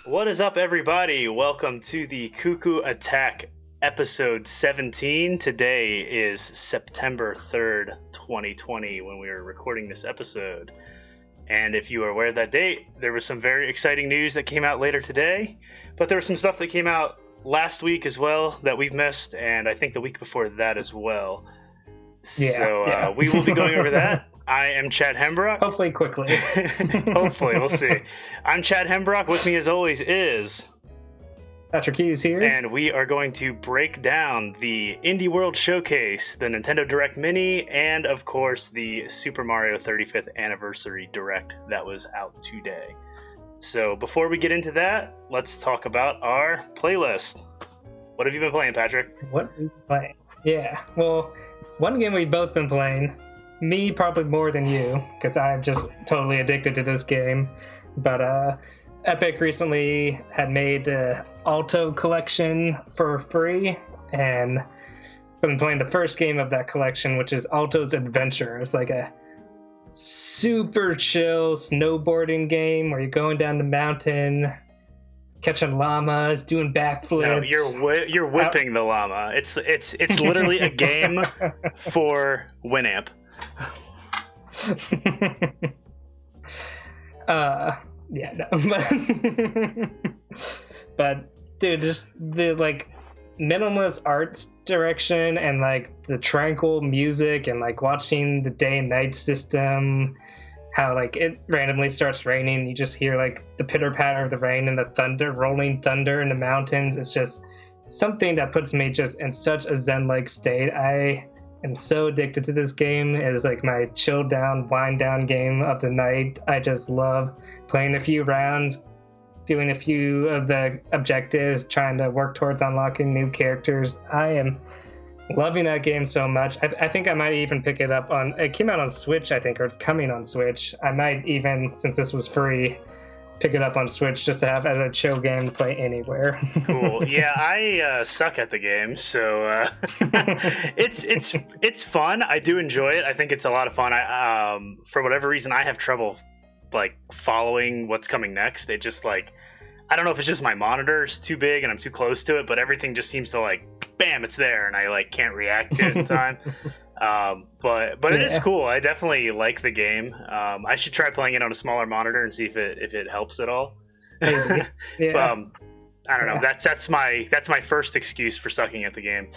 What is up, everybody? Welcome to the Cucco Attack episode 17. Today is September 3rd, 2020, when we are recording this episode. And if you are aware of that date, there was some very exciting news that came out later today, but there was some stuff that came out last week as well that we've missed, and I think the week before that as well. So we will be going over that. I am Chad Hembrock. Hopefully quickly. Hopefully, we'll see. I'm Chad Hembrock. With me as always is Patrick Hughes here. And we are going to break down the Indie World Showcase, the Nintendo Direct Mini, and of course the Super Mario 35th Anniversary Direct that was out today. So before we get into that, let's talk about our playlist. What have you been playing, Patrick? What have we been playing? Yeah, well, one game we've both been playing. Me probably more than you, because I'm just totally addicted to this game. But Epic recently had made the Alto collection for free, and I've been playing the first game of that collection, which is Alto's Adventure. It's like a super chill snowboarding game where you're going down the mountain, catching llamas, doing backflips. No, you're whipping the llama. It's literally a game for Winamp. Yeah, no, but dude, just the like minimalist arts direction and like the tranquil music and like watching the day and night system, how like it randomly starts raining, you just hear like the pitter patter of the rain and the thunder, rolling thunder in the mountains. It's just something that puts me just in such a zen-like state. I am so addicted to this game. It is like my chill down, wind down game of the night. I just love playing a few rounds, doing a few of the objectives, trying to work towards unlocking new characters. I am loving that game so much. I think I might even pick it up on, it came out on Switch, I think, or it's coming on Switch. I might even, since this was free, pick it up on Switch just to have as a chill game to play anywhere. Cool. Yeah, I suck at the game, so it's fun. I do enjoy it. I think it's a lot of fun. I for whatever reason, I have trouble like following what's coming next. It just like, I don't know if it's just my monitor's too big and I'm too close to it, but everything just seems to like, bam, it's there, and I like can't react to it in time. But it is cool. I definitely like the game. I should try playing it on a smaller monitor and see if it helps at all. Yeah. I don't know. Yeah. That's my first excuse for sucking at the game.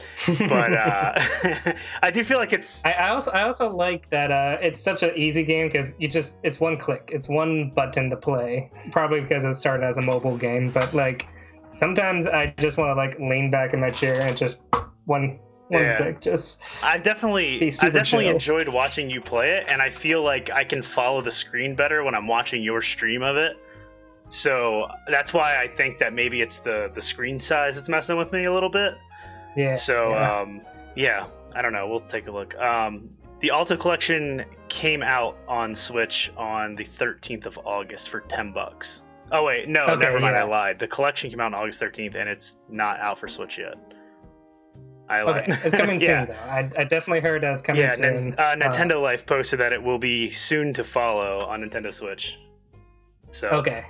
But I do feel like it's. I also like that it's such an easy game because it's one click, it's one button to play. Probably because it started as a mobile game, but like sometimes I just want to like lean back in my chair and just one click. Just I definitely enjoyed watching you play it, and I feel like I can follow the screen better when I'm watching your stream of it. So that's why I think that maybe it's the screen size that's messing with me a little bit. Yeah. So I don't know. We'll take a look. The Alto collection came out on Switch on the 13th of August for $10. Oh wait, no, okay, never mind. Yeah. I lied. The collection came out on August 13th, and it's not out for Switch yet. I lied. Okay, it's coming soon though. I definitely heard that it's coming soon. Nintendo Life posted that it will be soon to follow on Nintendo Switch. So okay.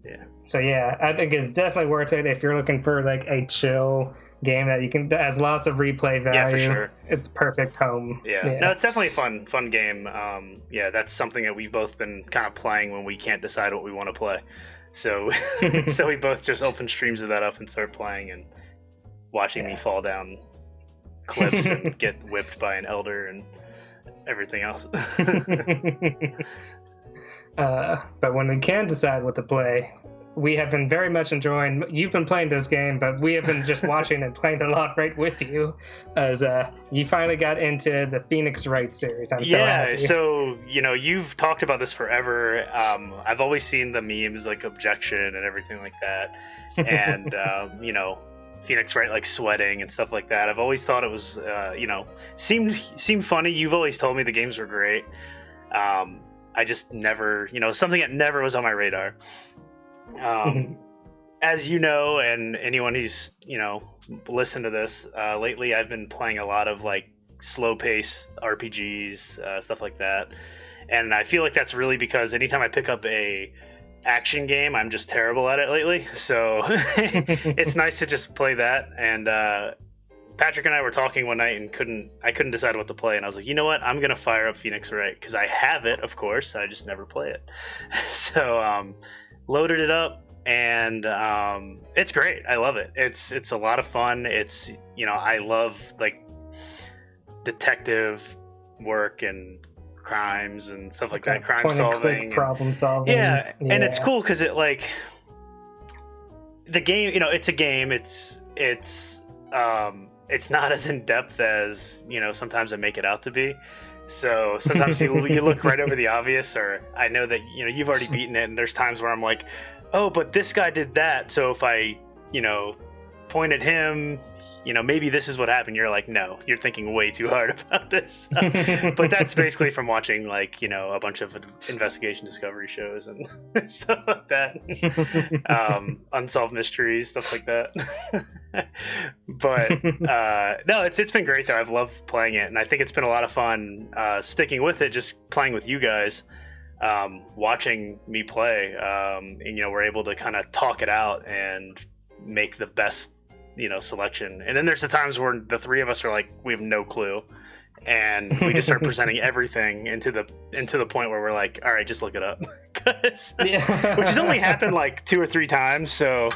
Yeah. So yeah, I think it's definitely worth it if you're looking for like a chill game that has lots of replay value. Yeah, for sure. It's perfect home. Yeah. No, it's definitely a fun game. Yeah, that's something that we've both been kind of playing when we can't decide what we want to play. So so we both just open streams of that up and start playing and watching me fall down cliffs and get whipped by an elder and everything else. But when we can decide what to play, we have been very much enjoying. You've been playing this game, but we have been just watching and playing a lot right with you, as you finally got into the Phoenix Wright series. I'm so happy. So you've talked about this forever. I've always seen the memes like objection and everything like that, and Phoenix Wright like sweating and stuff like that. I've always thought it was seemed funny. You've always told me the games were great. I just never, something that never was on my radar. As you know, and anyone who's, listened to this, lately I've been playing a lot of like slow pace RPGs, stuff like that. And I feel like that's really because anytime I pick up a action game. I'm just terrible at it lately, so it's nice to just play that. And Patrick and I were talking one night and I couldn't decide what to play, and I was like, you know what, I'm gonna fire up Phoenix Wright because I have it, of course, I just never play it. So loaded it up, and it's great. I love it. It's a lot of fun. It's, you know, I love like detective work and crimes and stuff like that, crime solving, problem solving. Yeah, and it's cool because it, like, the game, you know, it's a game. It's not as in depth as, you know, sometimes I make it out to be. So sometimes you look right over the obvious, or I know that, you know, you've already beaten it, and there's times where I'm like, oh, but this guy did that, so if I, you know, point at him, you know, maybe this is what happened. You're like, no, you're thinking way too hard about this. But that's basically from watching, like, you know, a bunch of investigation discovery shows and stuff like that. Unsolved mysteries, stuff like that. But no, it's been great though. I've loved playing it, and I think it's been a lot of fun sticking with it, just playing with you guys, watching me play. And, you know, we're able to kind of talk it out and make the best, you know, selection. And then there's the times where the three of us are like, we have no clue, and we just start presenting everything into the point where we're like, all right, just look it up. Which has only happened like 2 or 3 times, so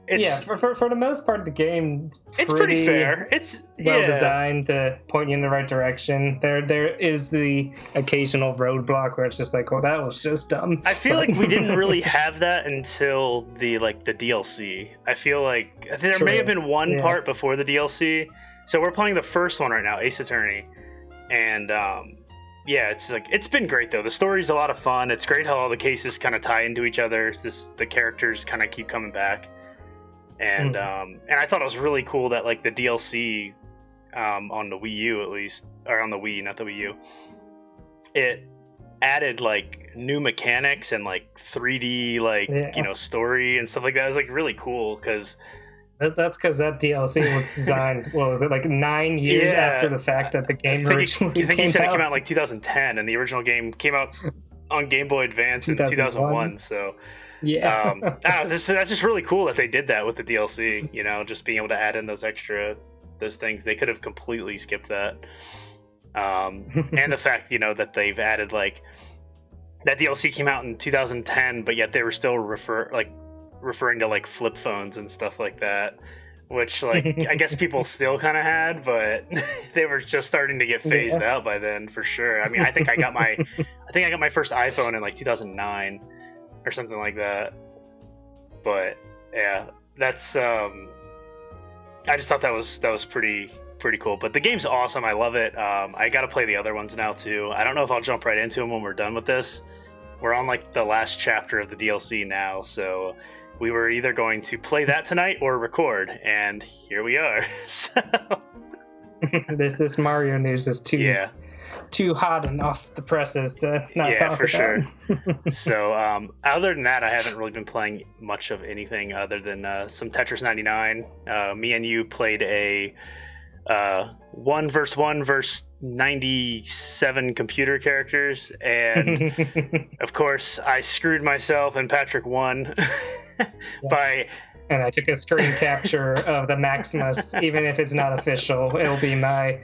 it's, for the most part, the game it's pretty fair. It's well designed to point you in the right direction. There is the occasional roadblock where it's just like, oh, that was just dumb. I feel like we didn't really have that until the DLC. I feel like there may have been one part before the DLC. So we're playing the first one right now, Ace Attorney, and yeah, it's like, it's been great though. The story's a lot of fun. It's great how all the cases kind of tie into each other. The characters kind of keep coming back. And I thought it was really cool that, like, the DLC on the Wii U, at least, or on the Wii, not the Wii U, it added like new mechanics and like 3D, like, you know, story and stuff like that. It was like really cool because that's because that DLC was designed, what was it, like 9 years after the fact that the game originally came out? I think you said it came out like 2010, and the original game came out on Game Boy Advance in 2001, so... Yeah. That's just really cool that they did that with the DLC, you know, just being able to add in those things. They could have completely skipped that. And the fact, you know, that they've added, like, that DLC came out in 2010, but yet they were still referring to, like, flip phones and stuff like that, which, like, I guess people still kind of had, but they were just starting to get phased out by then, for sure. I mean, I think I got my first iPhone in like 2009 or something like that. But yeah, that's I just thought that was pretty cool. But the game's awesome. I love it. I got to play the other ones now too. I don't know if I'll jump right into them when we're done with this. We're on like the last chapter of the DLC now, so we were either going to play that tonight or record, and here we are. So this Mario news is too hot and off the presses to not talk about. Sure. So other than that, I haven't really been playing much of anything other than some Tetris 99. Me and you played a 1 versus 97 computer characters, and of course I screwed myself and Patrick won. And I took a screen capture of the Maximus. Even if it's not official, it'll be my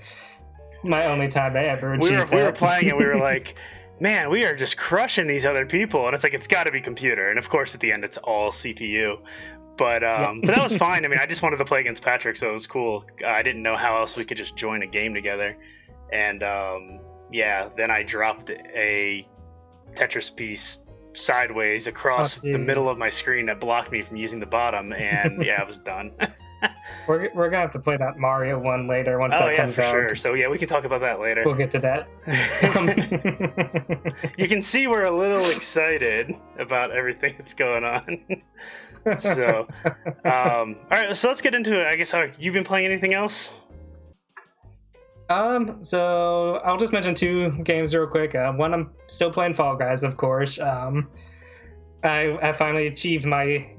only time I ever achieved we were playing and we were like, man, we are just crushing these other people, and it's like, it's got to be computer, and of course at the end it's all CPU. But but that was fine. I mean, I just wanted to play against Patrick, so it was cool. I didn't know how else we could just join a game together. And then I dropped a Tetris piece sideways across the middle of my screen that blocked me from using the bottom, and I was done. We're gonna have to play that Mario one later once that comes out. Sure. So we can talk about that later. We'll get to that. You can see we're a little excited about everything that's going on. So, all right. So let's get into it. I guess you've been playing anything else? So I'll just mention 2 games real quick. One, I'm still playing Fall Guys, of course. I finally achieved my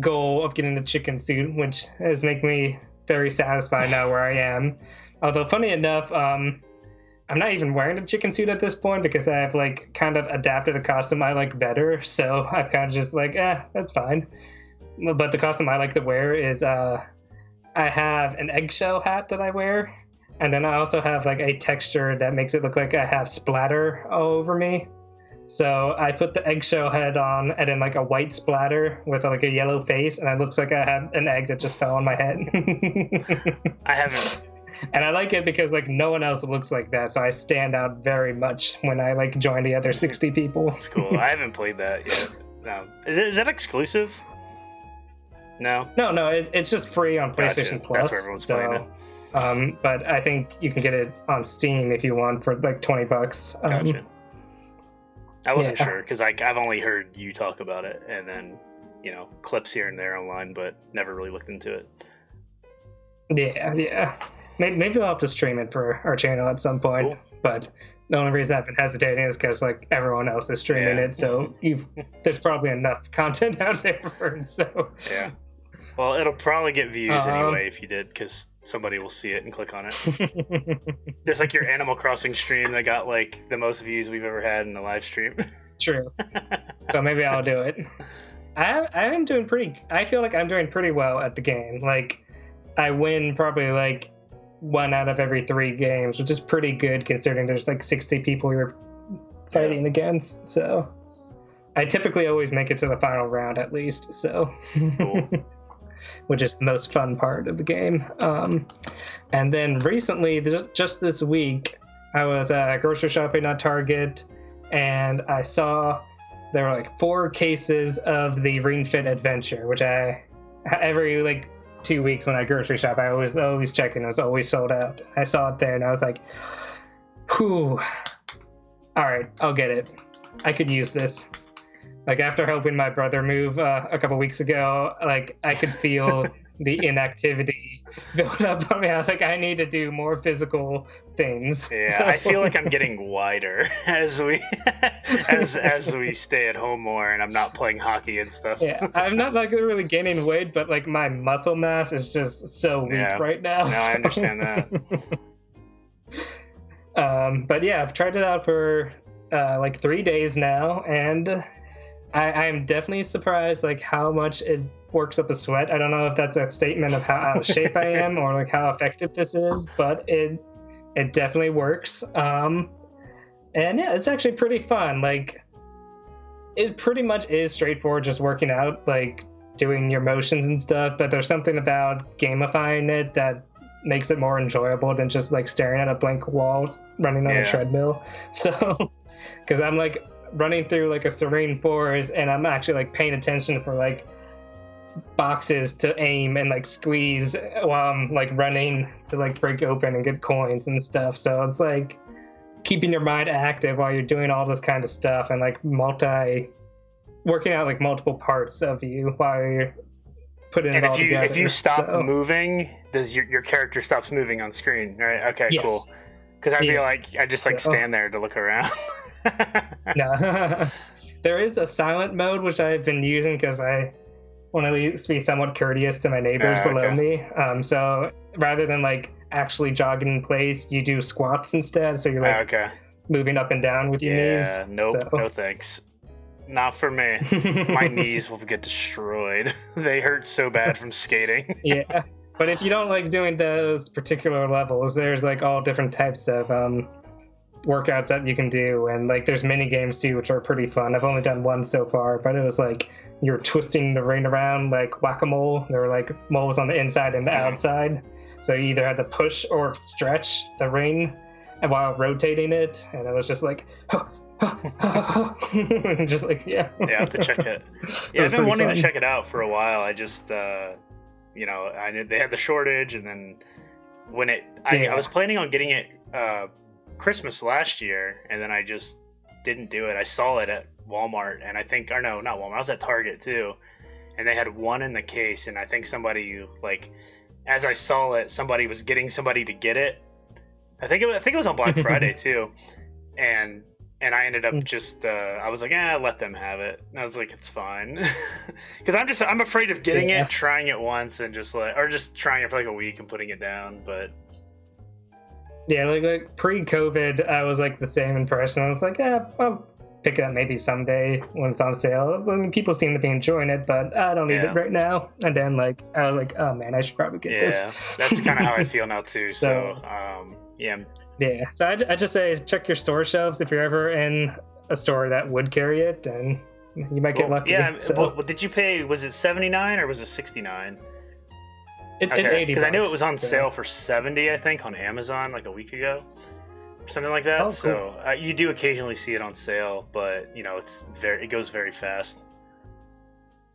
goal of getting the chicken suit, which has made me very satisfied now where I am. Although, funny enough, I'm not even wearing the chicken suit at this point because I've like kind of adapted a costume I like better. So I've kind of just like, that's fine. But the costume I like to wear is I have an eggshell hat that I wear, and then I also have like a texture that makes it look like I have splatter all over me. So I put the eggshell head on and then like a white splatter with like a yellow face, and it looks like I had an egg that just fell on my head. I haven't. And I like it because like no one else looks like that, so I stand out very much when I like join the other 60 people. It's cool. I haven't played that yet. No. Is that exclusive? No. No, it's just free on PlayStation Plus. That's where everyone's playing it. But I think you can get it on Steam if you want for like $20. Gotcha. I wasn't sure because I've only heard you talk about it and then, clips here and there online, but never really looked into it. Yeah. Maybe I'll have to stream it for our channel at some point. Cool. But the only reason I've been hesitating is because like everyone else is streaming it, so there's probably enough content out there for it. So yeah. Well, it'll probably get views anyway if you did, because somebody will see it and click on it. There's like your Animal Crossing stream that got like the most views we've ever had in a live stream. True. So maybe I'll do it. I feel like I'm doing pretty well at the game. Like I win probably like 1 out of every 3 games, which is pretty good considering there's like 60 people you're fighting against. So I typically always make it to the final round at least. So. Cool. Which is the most fun part of the game. And then recently, just this week, I was grocery shopping at Target, and I saw there were like 4 cases of the Ring Fit Adventure, which every like 2 weeks when I grocery shop, I always check, and it was always sold out. I saw it there, and I was like, whew, all right, I'll get it. I could use this. Like after helping my brother move a couple weeks ago, like I could feel the inactivity build up on me. I was like, I need to do more physical things. Yeah, so. I feel like I'm getting wider as we stay at home more, and I'm not playing hockey and stuff. Yeah, I'm not like really gaining weight, but like my muscle mass is just so weak right now. No, I understand that. But yeah, I've tried it out for like 3 days now, and I'm definitely surprised like how much it works up a sweat. I don't know if that's a statement of how out of shape I am or like how effective this is, but it definitely works. And yeah, it's actually pretty fun. Like it pretty much is straightforward, just working out, like doing your motions and stuff, but there's something about gamifying it that makes it more enjoyable than just like staring at a blank wall running on a treadmill. So because I'm like running through like a serene forest, and I'm actually like paying attention for like boxes to aim and like squeeze while I'm like running to like break open and get coins and stuff. So it's like keeping your mind active while you're doing all this kind of stuff, and like working out like multiple parts of you while you're putting it all together. If you stop moving, does your character stops moving on screen, right? Okay, yes. Cool. Because I feel like I just like stand there to look around. No. There is a silent mode which I've been using because I want to be somewhat courteous to my neighbors below me. So rather than like actually jogging in place, you do squats instead. So you're like moving up and down with your knees. Nope, no thanks. Not for me. My knees will get destroyed. They hurt so bad from skating. Yeah. But if you don't like doing those particular levels, there's like all different types of workouts that you can do, and like there's mini games too, which are pretty fun. I've only done one so far, but it was like you're twisting the ring around like whack-a-mole. There were like moles on the inside and the outside, so you either had to push or stretch the ring while rotating it, and it was just like just like I have to check it. I've been wanting to check it out for a while. I just I knew they had the shortage, and then when I was planning on getting it Christmas last year, and then I just didn't do it. I saw it at Walmart, and not Walmart, I was at Target too, and they had one in the case, and I think somebody, like, as I saw it, somebody was getting somebody to get it. I think it was on Black Friday too, and I ended up just I was like, let them have it. And I was like, it's fine, because I'm afraid of getting it, trying it once, and just trying it for like a week and putting it down. But Yeah, like pre-COVID, I was like the same impression. I was like, yeah, I'll pick it up maybe someday when it's on sale. I mean, people seem to be enjoying it, but I don't need it right now. And then like I was like, oh man, I should probably get this. Yeah, that's kind of how I feel now too. So yeah. Yeah, so I just say check your store shelves if you're ever in a store that would carry it, and you might get lucky. Yeah, so. what did you pay? Was it $79 or was it $69? It's $80. Because I knew it was on sale for $70, I think, on Amazon like a week ago, or something like that. Oh, cool. So you do occasionally see it on sale, but you know it goes very fast.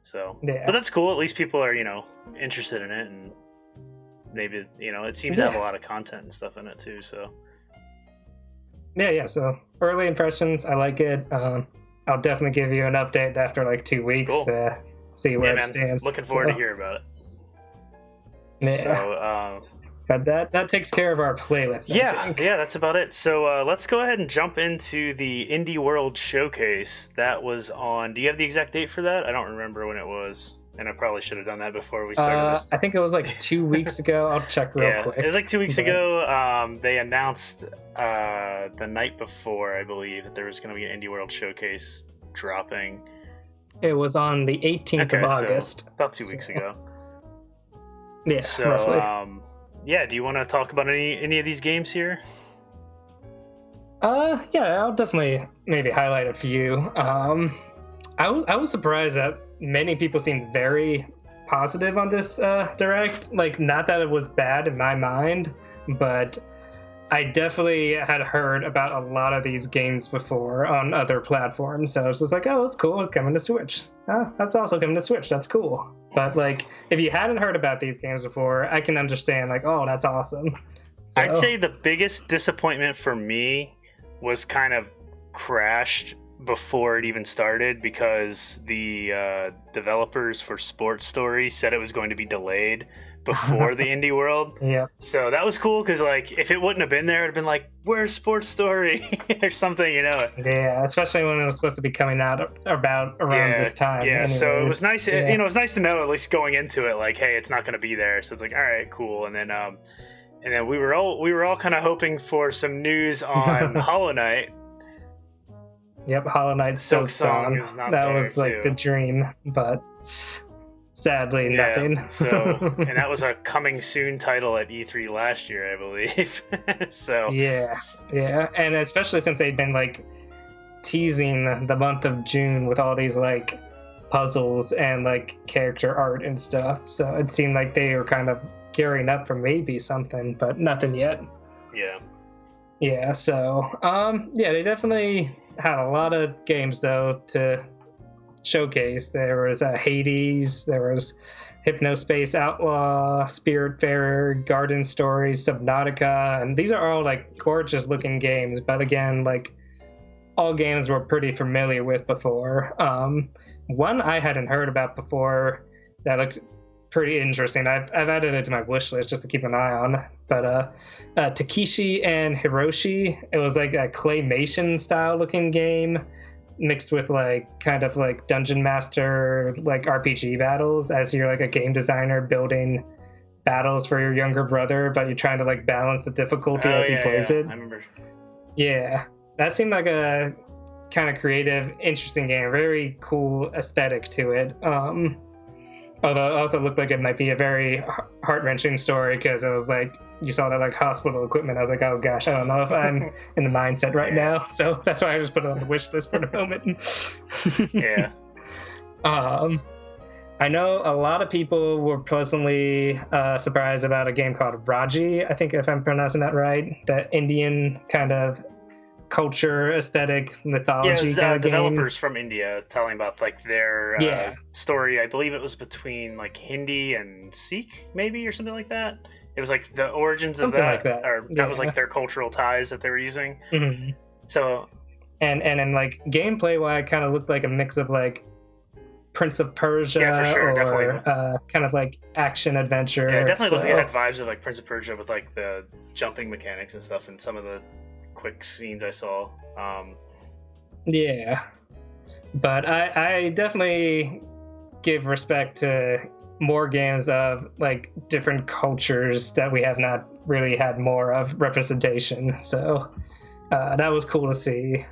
So, yeah. But that's cool. At least people are interested in it, and maybe it seems to have a lot of content and stuff in it too. So. Yeah. So early impressions, I like it. I'll definitely give you an update after like 2 weeks to see where it stands. Looking forward to hear about it. Yeah. So, but that takes care of our playlist. Yeah, that's about it. So let's go ahead and jump into the Indie World Showcase. That was on. Do you have the exact date for that? I don't remember when it was, and I probably should have done that before we started this. I think it was like 2 weeks ago. I'll check real quick. It was like 2 weeks ago. They announced the night before, I believe, that there was going to be an Indie World Showcase dropping. It was on the 18th of August. So about 2 weeks ago. Yeah, so, roughly. Do you want to talk about any of these games here? Yeah, I'll definitely maybe highlight a few. I was surprised that many people seemed very positive on this Direct. Like, not that it was bad in my mind, but I definitely had heard about a lot of these games before on other platforms. So I was just like, oh, it's cool. It's coming to Switch. Oh, that's also coming to Switch. That's cool. But like, if you hadn't heard about these games before, I can understand like, oh, that's awesome. So, I'd say the biggest disappointment for me was kind of crashed before it even started, because the developers for Sports Story said it was going to be delayed before the Indie World. Yeah. So that was cool, because like if it wouldn't have been there, it'd have been like, where's Sports Story or something, Yeah, especially when it was supposed to be coming out around this time. Yeah. Anyways. So it was nice. Yeah. It was nice to know, at least going into it, like, hey, it's not going to be there. So it's like, all right, cool. And then we were all kind of hoping for some news on Hollow Knight. Yep, Hollow Knight's Silk Song. That was like the dream, but sadly nothing. So, and that was a coming soon title at E3 last year, I believe. So yeah, and especially since they'd been like teasing the month of June with all these like puzzles and like character art and stuff, so it seemed like they were kind of gearing up for maybe something, but nothing yet. Yeah. So they definitely had a lot of games though to showcase. There was Hades, there was Hypnospace Outlaw, Spiritfarer, Garden Stories, Subnautica, and these are all like gorgeous looking games, but again, like all games we're pretty familiar with before. One I hadn't heard about before that looked pretty interesting. I've added it to my wish list just to keep an eye on. But Takeshi and Hiroshi, it was like a claymation style looking game mixed with like kind of like dungeon master like RPG battles, as you're like a game designer building battles for your younger brother, but you're trying to like balance the difficulty as he plays it. I remember. Yeah, that seemed like a kind of creative, interesting game. Very cool aesthetic to it. Although it also looked like it might be a very heart-wrenching story, because it was like, you saw that like hospital equipment. I was like, oh gosh, I don't know if I'm in the mindset right now. So that's why I just put it on the wish list for the moment. Yeah. I know a lot of people were pleasantly surprised about a game called Raji. I think if I'm pronouncing that right, that Indian kind of culture, aesthetic, mythology kind of developers game. From India telling about like their story. I believe it was between like Hindi and Sikh, maybe, or something like that. It was like the origins something of that, like that. Or that was like their cultural ties that they were using. Mm-hmm. So, and like gameplay wise, kind of looked like a mix of like Prince of Persia, for sure, or kind of like action adventure. Yeah, definitely had vibes of like Prince of Persia with like the jumping mechanics and stuff, and some of the quick scenes I saw. Yeah, but I definitely give respect to more games of like different cultures that we have not really had more of representation. So that was cool to see.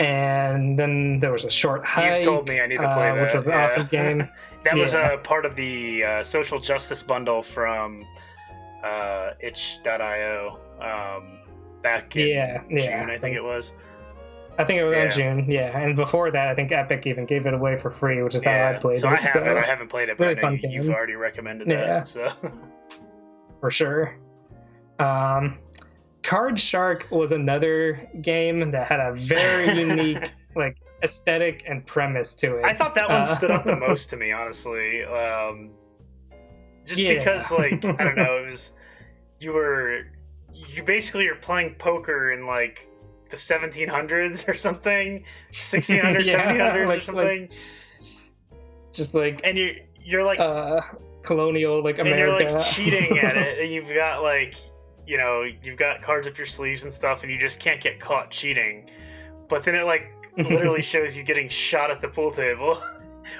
And then there was a short hike. You've told me I need to play that, which was an awesome game. That was a part of the social justice bundle from itch.io back in June, I think it was. I think it was in June, and before that, I think Epic even gave it away for free, which is how I played it. So I have it. I haven't played it, but really I know you've already recommended that. So. For sure. Card Shark was another game that had a very unique like aesthetic and premise to it. I thought that one stood out the most to me, honestly. Just because, like, I don't know, it was you basically are playing poker in like the 1700s or something, 1600s, 1700s or something. Just like, and you're like colonial, like America. And you're like cheating at it. And you've got like, you've got cards up your sleeves and stuff, and you just can't get caught cheating. But then it like literally shows you getting shot at the pool table,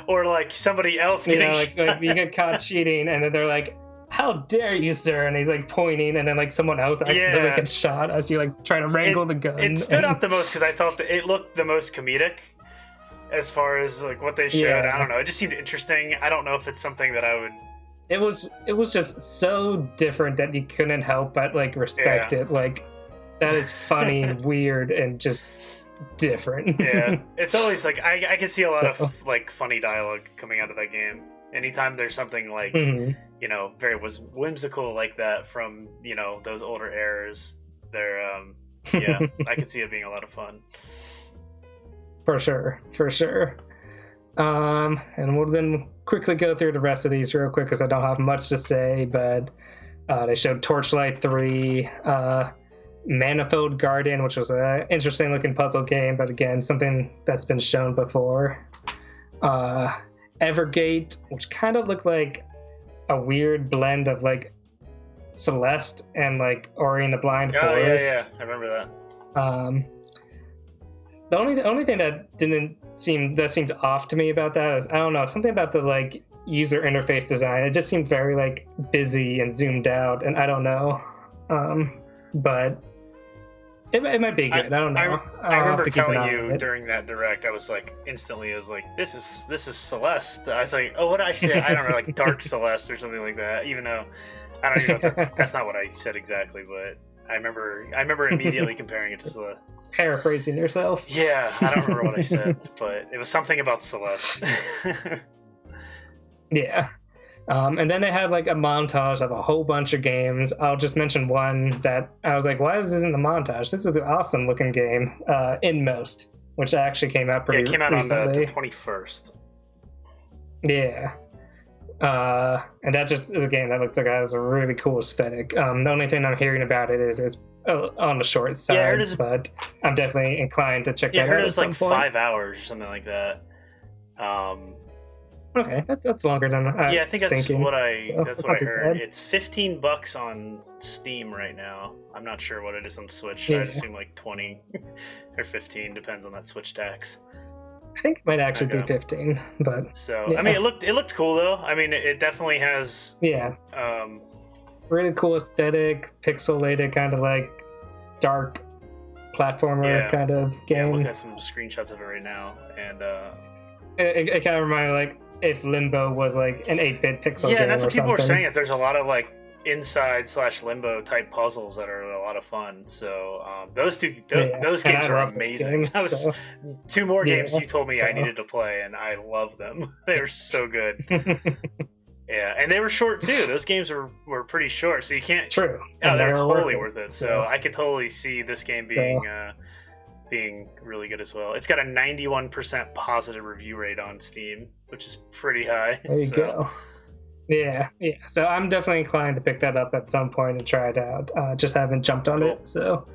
or like somebody else getting like you get caught cheating, and then they're like, "How dare you, sir?" And he's like pointing, and then like someone else accidentally gets shot as you like try to wrangle the gun. It stood out the most because I thought that it looked the most comedic as far as like what they showed. I don't know. It just seemed interesting. I don't know if it's something that I would. It was just so different that you couldn't help but like respect it. Like that is funny and weird and just different. It's always like I can see a lot of like funny dialogue coming out of that game. Anytime there's something like very whimsical like that from those older eras, they're I could see it being a lot of fun. For sure. And we'll then quickly go through the rest of these real quick because I don't have much to say, but they showed Torchlight 3, Manifold Garden, which was an interesting looking puzzle game, but again, something that's been shown before. Evergate, which kind of looked like a weird blend of like Celeste and like Ori and the Blind Forest. Yeah, I remember that. The only thing that seemed off to me about that is, I don't know, something about the like user interface design. It just seemed very like busy and zoomed out, and I don't know. But it might be good. I don't know. I remember telling you during that direct, I was like, this is Celeste. I was like, oh, what did I say? I don't know, like Dark Celeste or something like that. Even though I don't even know if that's not what I said exactly, but I remember immediately comparing it to Celeste. Paraphrasing yourself. Yeah, I don't remember what I said, but it was something about Celeste. Yeah. And then they had like a montage of a whole bunch of games. I'll just mention one that I was like, why is this in the montage? This is an awesome looking game. Inmost, which actually came out pretty recently. It came out on the 21st. Yeah. And that just is a game that looks like it has a really cool aesthetic. The only thing I'm hearing about it is on the short side, but I'm definitely inclined to check that out. I heard it was like point. 5 hours or something like that. Okay, that's longer than I think that's thinking. what I heard. Bad. It's $15 on Steam right now. I'm not sure what it is on Switch. I'd assume like 20 or 15, depends on that Switch tax. I think it might actually be 15, but I mean, it looked cool though. I mean, it definitely has really cool aesthetic, pixelated, kind of like dark platformer kind of game. Yeah, I'm looking at some screenshots of it right now, and it kind of reminded me like if Limbo was like an 8-bit pixel game. Yeah, that's what people were saying. If there's a lot of like inside/Limbo type puzzles that are a lot of fun. So those games are amazing. Two more games you told me I needed to play, and I love them. They were so good. Yeah, and they were short too. Those games were pretty short, so you can't. True. Oh, they're totally worth it. So I could totally see this game being really good as well. It's got a 91% positive review rate on Steam, which is pretty high. There you go. Yeah. So I'm definitely inclined to pick that up at some point and try it out. Just haven't jumped on it. So,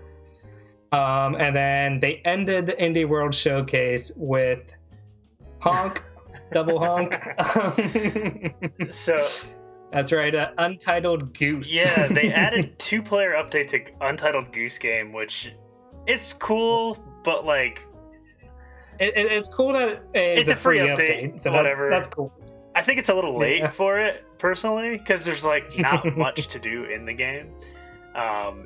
and then they ended the Indie World Showcase with Honk, Double Honk. So that's right, Untitled Goose. Yeah, they added 2-player update to Untitled Goose Game, which it's cool, but like it's cool that it's a free update. So whatever. That's cool. I think it's a little late for it personally, because there's like not much to do in the game.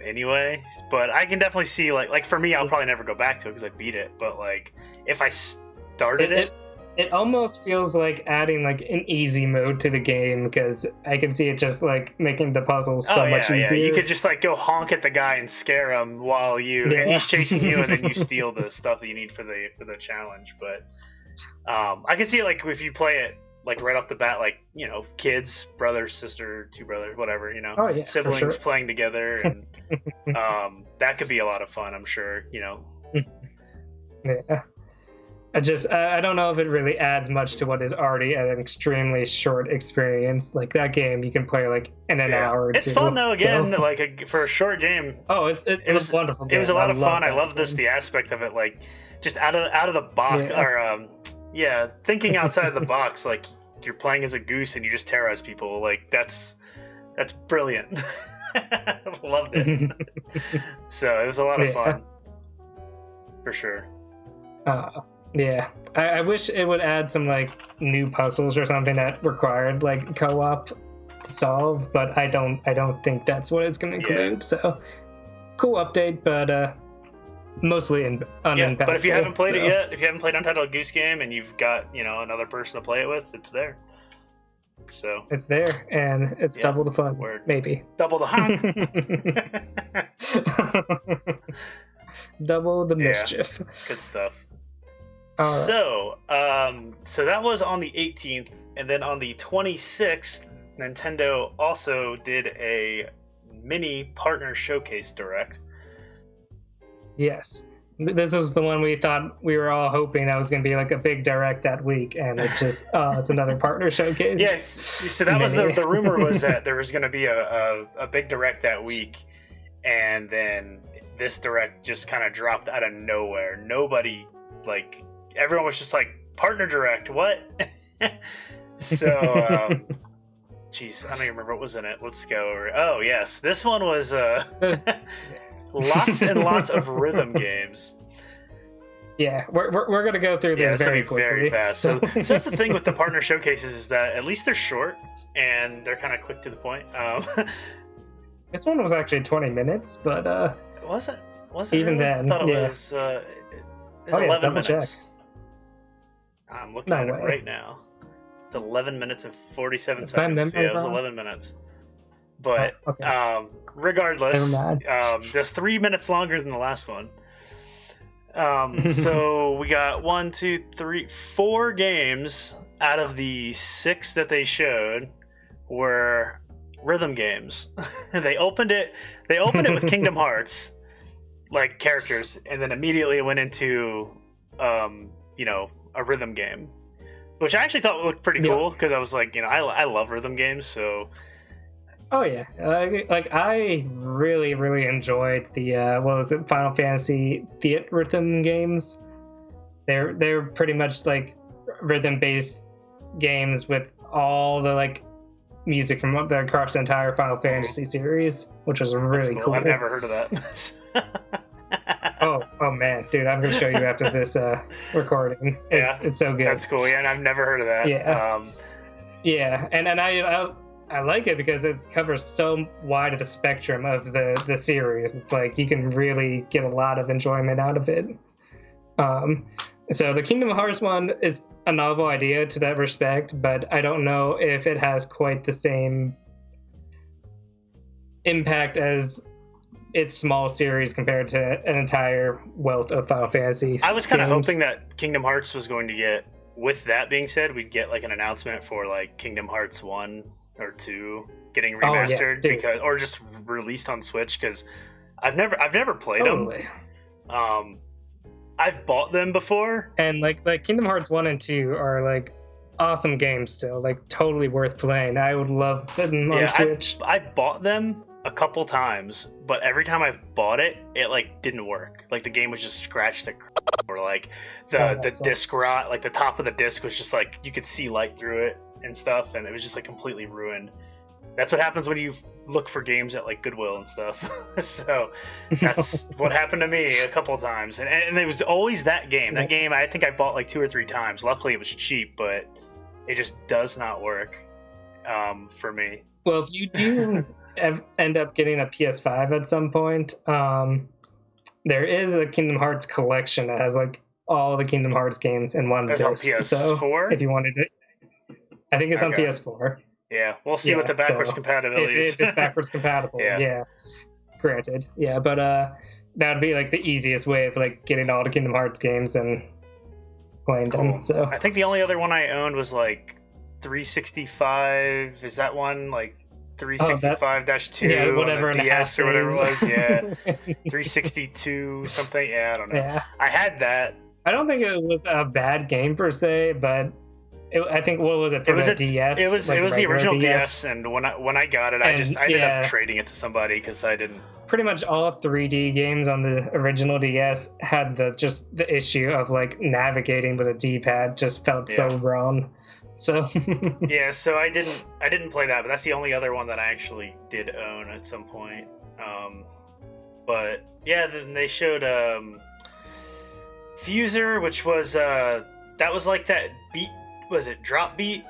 Anyway, but I can definitely see like for me, I'll probably never go back to it because I beat it. But like if I started it almost feels like adding like an easy mode to the game, because I can see it just like making the puzzles so much easier. You could just like go honk at the guy and scare him while and he's chasing you, and then you steal the stuff that you need for the challenge. But I can see it like if you play it like right off the bat, like, you know, kids, brother, sister, two brothers, whatever, you know, siblings playing together, and that could be a lot of fun, I'm sure, you know. Yeah. I don't know if it really adds much to what is already an extremely short experience. Like that game, you can play like in an hour or two. It's fun though. Again, like for a short game. Oh, it was a wonderful game. It was a lot of fun. I love the aspect of it, like just out of the box, or thinking outside of the box. Like you're playing as a goose and you just terrorize people. Like that's brilliant. Loved it. So it was a lot of fun, for sure. Yeah, I wish it would add some like new puzzles or something that required like co-op to solve, but I don't think that's what it's going to include. Yeah. So cool update, but mostly unimpactful. Yeah, but if you haven't played it yet, if you haven't played Untitled Goose Game and you've got, you know, another person to play it with, it's there. So it's there, and it's double the fun. Maybe double the double the mischief. Good stuff. Right. So that was on the 18th, and then on the 26th, Nintendo also did a mini partner showcase direct. Yes, this was the one we thought we were all hoping that was going to be like a big direct that week, and it just it's another partner showcase. Yes, so that was the rumor was that there was going to be a big direct that week, and then this direct just kind of dropped out of nowhere. Nobody like. Everyone was just like, partner direct, what? So, jeez, I don't even remember what was in it. Let's go over. Oh, yes. This one was lots and lots of rhythm games. Yeah, we're going to go through this very quickly. Very fast. So that's the thing with the partner showcases, is that at least they're short and they're kind of quick to the point. This one was actually 20 minutes, but... Was it even really? then, I thought it was 11 minutes. Check. I'm looking at it right now. It's 11 minutes and 47 seconds. Yeah, it was 11 minutes. But regardless, just 3 minutes longer than the last one. So we got 4 games out of the 6 that they showed were rhythm games. They opened it with Kingdom Hearts, like characters, and then immediately went into a rhythm game, which I actually thought looked pretty cool, because I was like, you know, I love rhythm games, so. Oh yeah, like I really enjoyed the Final Fantasy rhythm games. They're pretty much like rhythm based games with all the like music from across the entire Final Fantasy series, which was really cool. I've never heard of that. Oh man, dude, I'm gonna show you after this recording. It's so good. That's cool. Yeah, and I've never heard of that. Yeah. And I like it because it covers so wide of a spectrum of the series. It's like you can really get a lot of enjoyment out of it. So the Kingdom Hearts one is a novel idea to that respect, but I don't know if it has quite the same impact as its small series compared to an entire wealth of Final Fantasy. I was kind of hoping that Kingdom Hearts was going to get, with that being said, we'd get like an announcement for like Kingdom Hearts 1 or 2 getting remastered, because, or just released on Switch, because I've never played them. I've bought them before, and like Kingdom Hearts 1 and 2 are like awesome games still, like totally worth playing. I would love them on Switch. I bought them a couple times, but every time I bought it like didn't work. Like the game was just scratched or like the disc rot, like the top of the disc was just like you could see light through it and stuff, and it was just like completely ruined. That's what happens when you look for games at like Goodwill and stuff. So that's what happened to me a couple times, and it was always that game. That game I think I bought like 2 or 3 times. Luckily it was cheap, but It just does not work for me. Well, if you do end up getting a PS5 at some point, there is a Kingdom Hearts collection that has like all the Kingdom Hearts games in one disc. On PS4? So if you wanted to, I think it's on PS4. Yeah, we'll see what the backwards compatibility is. If it's backwards compatible, yeah. Granted, yeah, but that would be like the easiest way of like getting all the Kingdom Hearts games and playing them. So I think the only other one I owned was like 365. Is that one like 365-2? Yeah, whatever on the DS or whatever it was. Yeah, 362 something. Yeah, I don't know. Yeah, I had that. I don't think it was a bad game per se, but I think what was it for the DS? It was the original DS, and when I got it, I ended up trading it to somebody because I didn't. Pretty much all 3D games on the original DS had the issue of like navigating with a D-pad just felt so wrong. So yeah, so I didn't play that, but that's the only other one that I actually did own at some point. But yeah, then they showed Fuser, which was that was like that beat. Was it Drop Beat?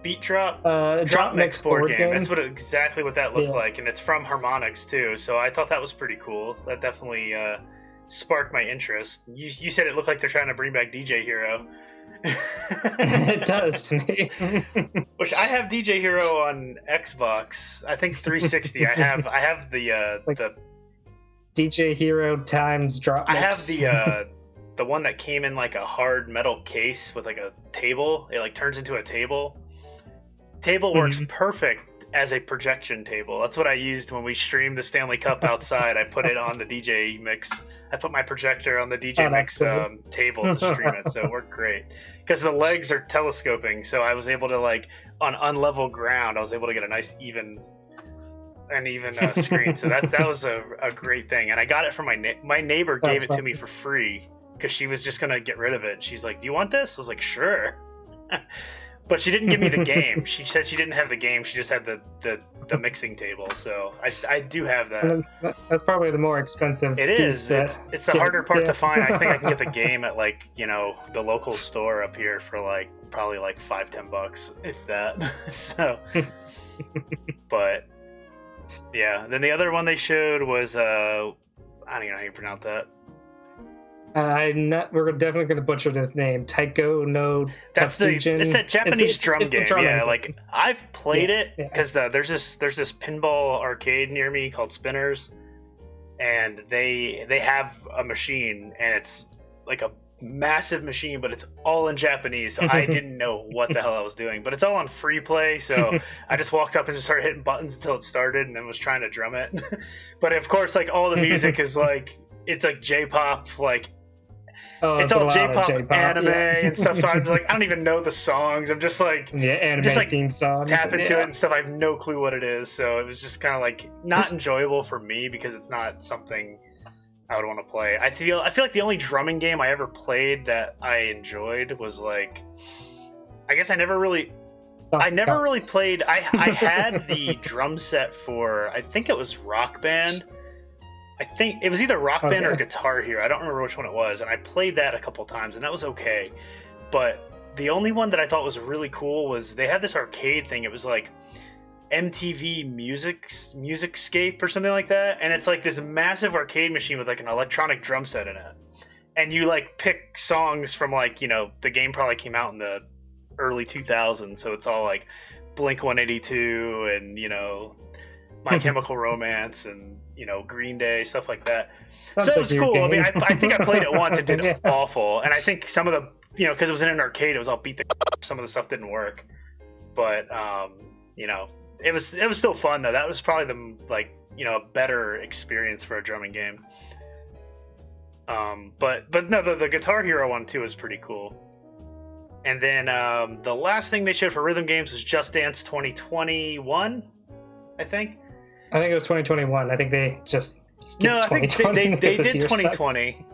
Beat Drop? Drop Mix board game. That's exactly what that looked like, and it's from Harmonix too. So I thought that was pretty cool. That definitely sparked my interest. You said it looked like they're trying to bring back DJ Hero. It does to me. Which I have DJ Hero on Xbox. I think 360. I have the DJ Hero times Drop Mix. I have the one that came in like a hard metal case with like a table. It like turns into a table. Table works perfect as a projection table. That's what I used when we streamed the Stanley Cup outside. I put it on the DJ Mix. I put my projector on the DJ Mix cool. Table to stream it, so it worked great. Because the legs are telescoping, so I was able to like on unlevel ground, I was able to get a nice even screen. So that was a great thing, and I got it from my neighbor gave it to me for free. Because she was just gonna get rid of it. She's like, "Do you want this?" I was like, "Sure," but she didn't give me the game. She said she didn't have the game. She just had the mixing table. So I do have that. That's probably the more expensive. It is. It's the harder part to find. I think I can get the game at like the local store up here for like probably like $5-10 if that. So, but yeah. Then the other one they showed was I don't even know how you pronounce that. We're definitely going to butcher this name. Taiko no Tatsujin. It's that Japanese drum game. Yeah, like I've played it because there's this pinball arcade near me called Spinners, and they have a machine, and it's like a massive machine, but it's all in Japanese. So I didn't know what the hell I was doing, but it's all on free play. So I just walked up and just started hitting buttons until it started, and then was trying to drum it. But of course, like all the music is like it's like J-pop, like. Oh, it's all J-pop anime and stuff, so I'm like, I don't even know the songs. I'm just like, anime just like theme songs. Tap into it and stuff. I have no clue what it is, so it was just kind of like not enjoyable for me because it's not something I would want to play. I feel like the only drumming game I ever played that I enjoyed was like, I guess I never really played. I had the drum set for I think it was Rock Band. I think it was either Rock Band or Guitar Hero. I don't remember which one it was, and I played that a couple times, and that was okay. But the only one that I thought was really cool was they had this arcade thing. It was like MTV Musicscape or something like that, and it's like this massive arcade machine with like an electronic drum set in it. And you like pick songs from like, the game probably came out in the early 2000s, so it's all like Blink-182 and, My Chemical Romance and Green Day, stuff like that. So it was cool. I mean, I think I played it once and did awful. And I think some of the, because it was in an arcade, it was all beat the. Some of the stuff didn't work, but it was still fun though. That was probably the a better experience for a drumming game. But no, the Guitar Hero one too was pretty cool. And then the last thing they showed for rhythm games was Just Dance 2021, I think. I think it was 2021. I think they just skipped 2020. No, I think they did 2020. Sucks.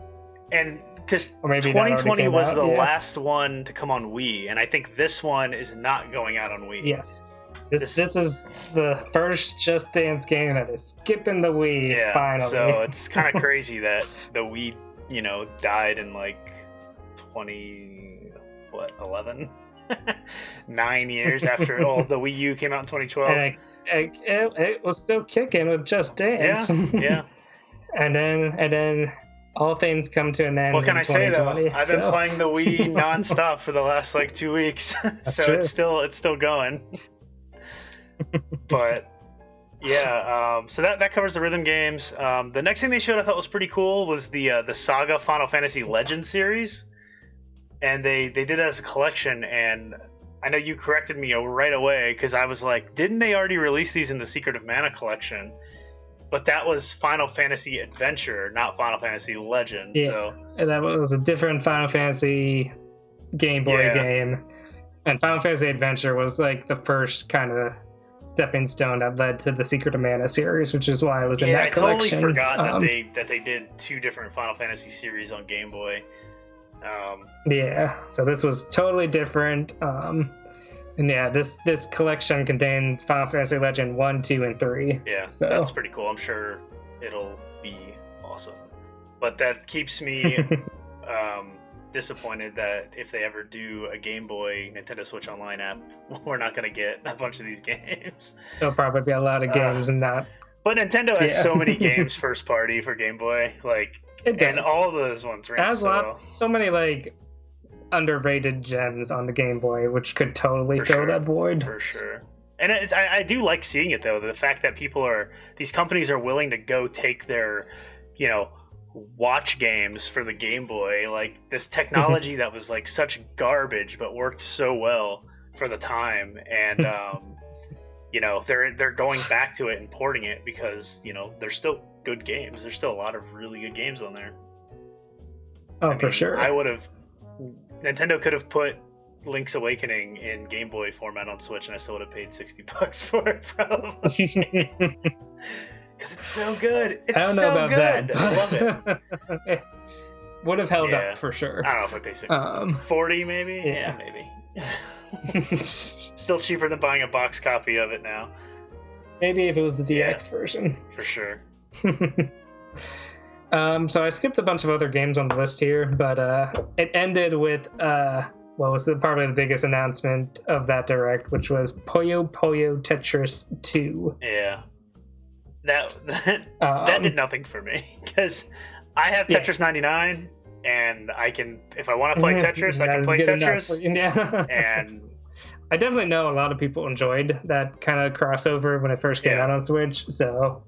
And because 2020 was the last one to come on Wii, and I think this one is not going out on Wii. Yes. This is the first Just Dance game that is skipping the Wii, finally. So it's kind of crazy that the Wii, died in like 11? 9 years after the Wii U came out in 2012. And it was still kicking with Just Dance. Yeah. and then all things come to an end. What can I say though? I've been so. playing the Wii nonstop for the last like 2 weeks, so true. it's still going. But yeah, so that covers the rhythm games. The next thing they showed I thought was pretty cool was the SaGa Final Fantasy Legends series, and they did it as a collection. And I know you corrected me right away because I was like, didn't they already release these in the Secret of Mana collection? But that was Final Fantasy Adventure, not Final Fantasy Legends. Yeah, so. And that was a different Final Fantasy Game Boy game. And Final Fantasy Adventure was like the first kind of stepping stone that led to the Secret of Mana series, which is why I was in that collection. I totally forgot that they did 2 different Final Fantasy series on Game Boy. Yeah, so this was totally different. And yeah, this collection contains Final Fantasy Legend 1, 2, and 3. Yeah, so that's pretty cool. I'm sure it'll be awesome. But that keeps me disappointed that if they ever do a Game Boy Nintendo Switch Online app, we're not going to get a bunch of these games. There'll probably be a lot of games and not. But Nintendo has so many games first party for Game Boy, like, and all those ones ran so many like underrated gems on the Game Boy, which could totally fill that void. For sure. And I do like seeing it though, the fact that these companies are willing to go take their, watch games for the Game Boy, like this technology that was like such garbage but worked so well for the time, and they're going back to it and porting it because they're still good games. There's still a lot of really good games on there. For sure. Nintendo could have put Link's Awakening in Game Boy format on Switch, and I still would have paid $60 for it, probably. Because it's so good. I don't know about that. I love it. Would have held up for sure. I don't know if I pay $60. 40 maybe? Yeah, maybe. Still cheaper than buying a box copy of it now. Maybe if it was the DX version. For sure. So I skipped a bunch of other games on the list here, but it ended with what was probably the biggest announcement of that direct, which was Puyo Tetris 2. Yeah. That did nothing for me because I have Tetris 99 and I can, if I want to play Tetris, I can play Tetris. And I definitely know a lot of people enjoyed that kind of crossover when it first came out on Switch. So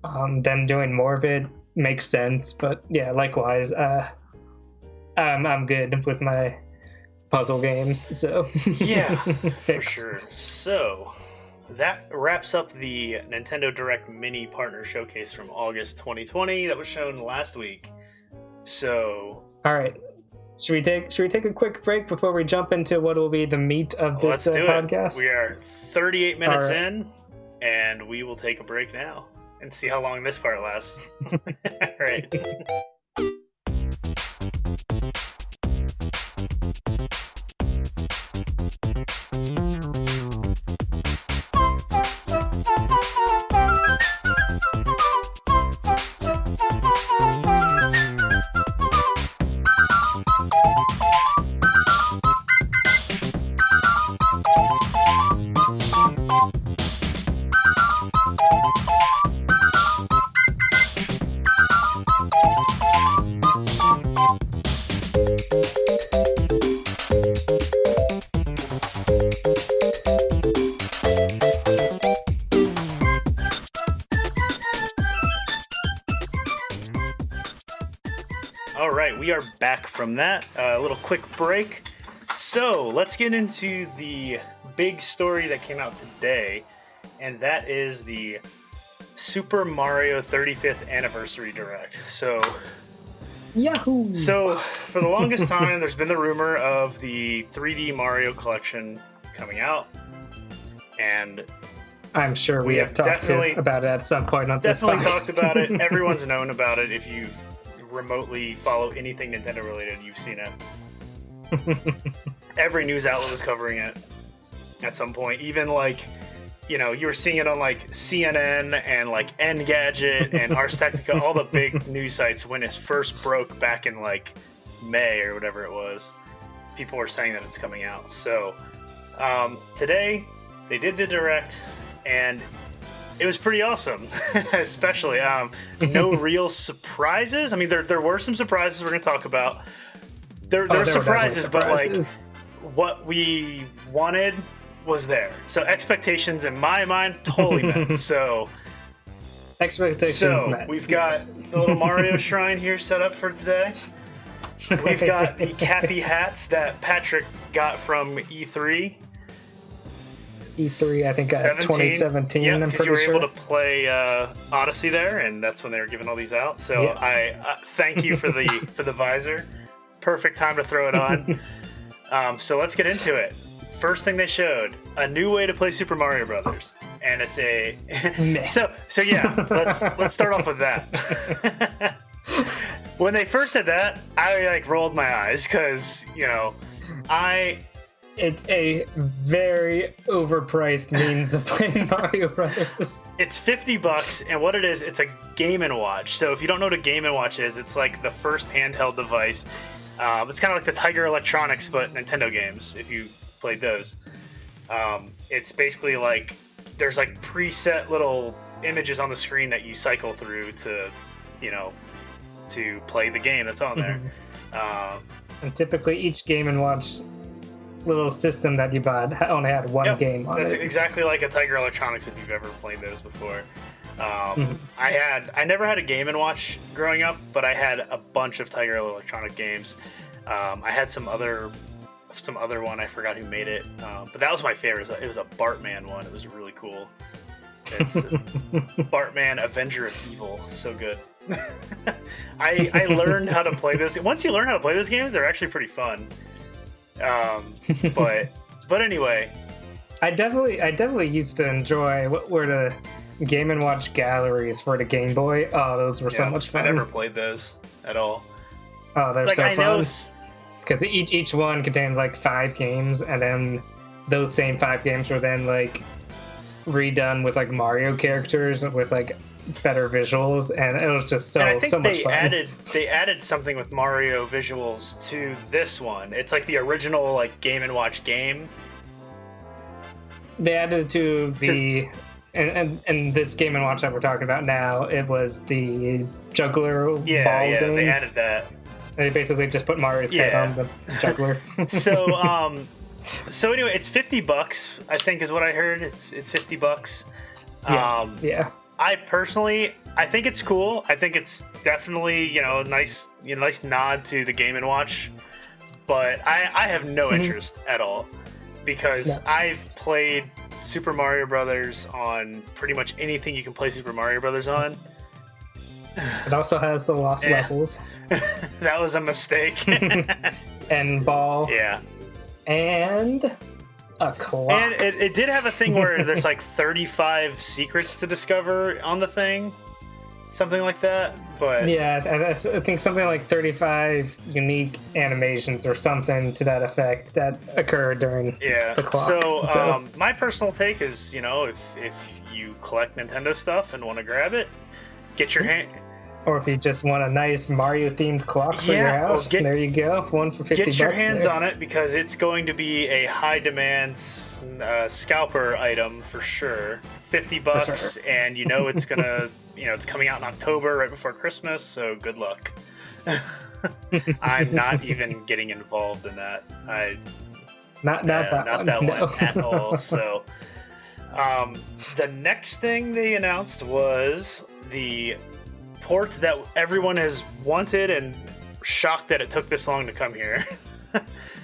them doing more of it makes sense. But yeah, likewise, I'm good with my puzzle games. So yeah, for sure. So that wraps up the Nintendo Direct Mini Partner Showcase from August 2020 that was shown last week. So, all right, should we take a quick break before we jump into what will be the meat of this podcast? We are 38 minutes in, and we will take a break now and see how long this part lasts. All right. We are back from that. A little quick break. So let's get into the big story that came out today, and that is the Super Mario 35th Anniversary Direct. So, Yahoo! So for the longest time, there's been the rumor of the 3D Mario collection coming out, and I'm sure we have talked about it at some point on this podcast. Definitely talked about it. Everyone's known about it. If you remotely follow anything Nintendo related, you've seen it. Every news outlet was covering it at some point. Even you were seeing it on CNN and Engadget and Ars Technica, all the big news sites when it first broke back in May or whatever it was. people were saying that it's coming out. So today they did the direct, and it was pretty awesome. Especially no real surprises. I mean, there were some surprises we're gonna talk about. There were surprises, but like what we wanted was there. So expectations in my mind totally met. So expectations met. We've got the little Mario shrine here set up for today. We've got the Cappy hats that Patrick got from E3. I think 2017. Yeah, I'm because pretty you were sure. able to play Odyssey there, and that's when they were giving all these out. So yes. I thank you for the for the visor. Perfect time to throw it on. So let's get into it. First thing they showed, a new way to play Super Mario Brothers, and it's a so yeah. Let's start off with that. When they first said that, I like rolled my eyes because it's a very overpriced means of playing Mario Brothers. It's $50, and what it is, it's a Game & Watch. So if you don't know what a Game & Watch is, it's like the first handheld device. It's kind of like the Tiger Electronics, but Nintendo games, if you played those. It's basically like there's like preset little images on the screen that you cycle through to play the game that's on there. And typically each Game & Watch little system that you bought only had one game on it. That's exactly like a Tiger Electronics if you've ever played those before. I never had a Game & Watch growing up, but I had a bunch of Tiger Electronic games. I had some other one, I forgot who made it, but that was my favorite. It was a Bartman one. It was really cool. It's Bartman, Avenger of Evil. So good. I learned how to play this. Once you learn how to play those games, they're actually pretty fun. But anyway, I definitely used to enjoy what were the Game & Watch galleries for the Game Boy. Oh, those were so much fun. I never played those at all. Oh, they're so fun. Because each one contained like 5 games, and then those same 5 games were then like redone with like Mario characters with like better visuals, and it was just so much fun. They added something with Mario visuals to this one. It's like the original like Game & Watch game. They added it to the and this Game & Watch that we're talking about now. It was the juggler ball game. They added that. They basically just put Mario's head on the juggler. So anyway, it's $50. I think is what I heard. It's $50. Yes. Yeah. I think it's cool. I think it's definitely a nice nod to the Game & Watch, but I have no interest at all because I've played Super Mario Brothers on pretty much anything you can play Super Mario Brothers on. It also has the lost levels. That was a mistake. And ball. Yeah. And a clock. And it did have a thing where there's like 35 secrets to discover on the thing. Something like that. But yeah, I think something like 35 unique animations or something to that effect that occurred during the clock. So my personal take is, if you collect Nintendo stuff and want to grab it, get your hand... Or if you just want a nice Mario-themed clock for your house, there you go. One for $50. Get your hands on it because it's going to be a high-demand scalper item for sure. $50, for sure. And it's gonna, it's coming out in October right before Christmas. So good luck. I'm not even getting involved in that. Not that one at all. So, the next thing they announced was the port that everyone has wanted and shocked that it took this long to come here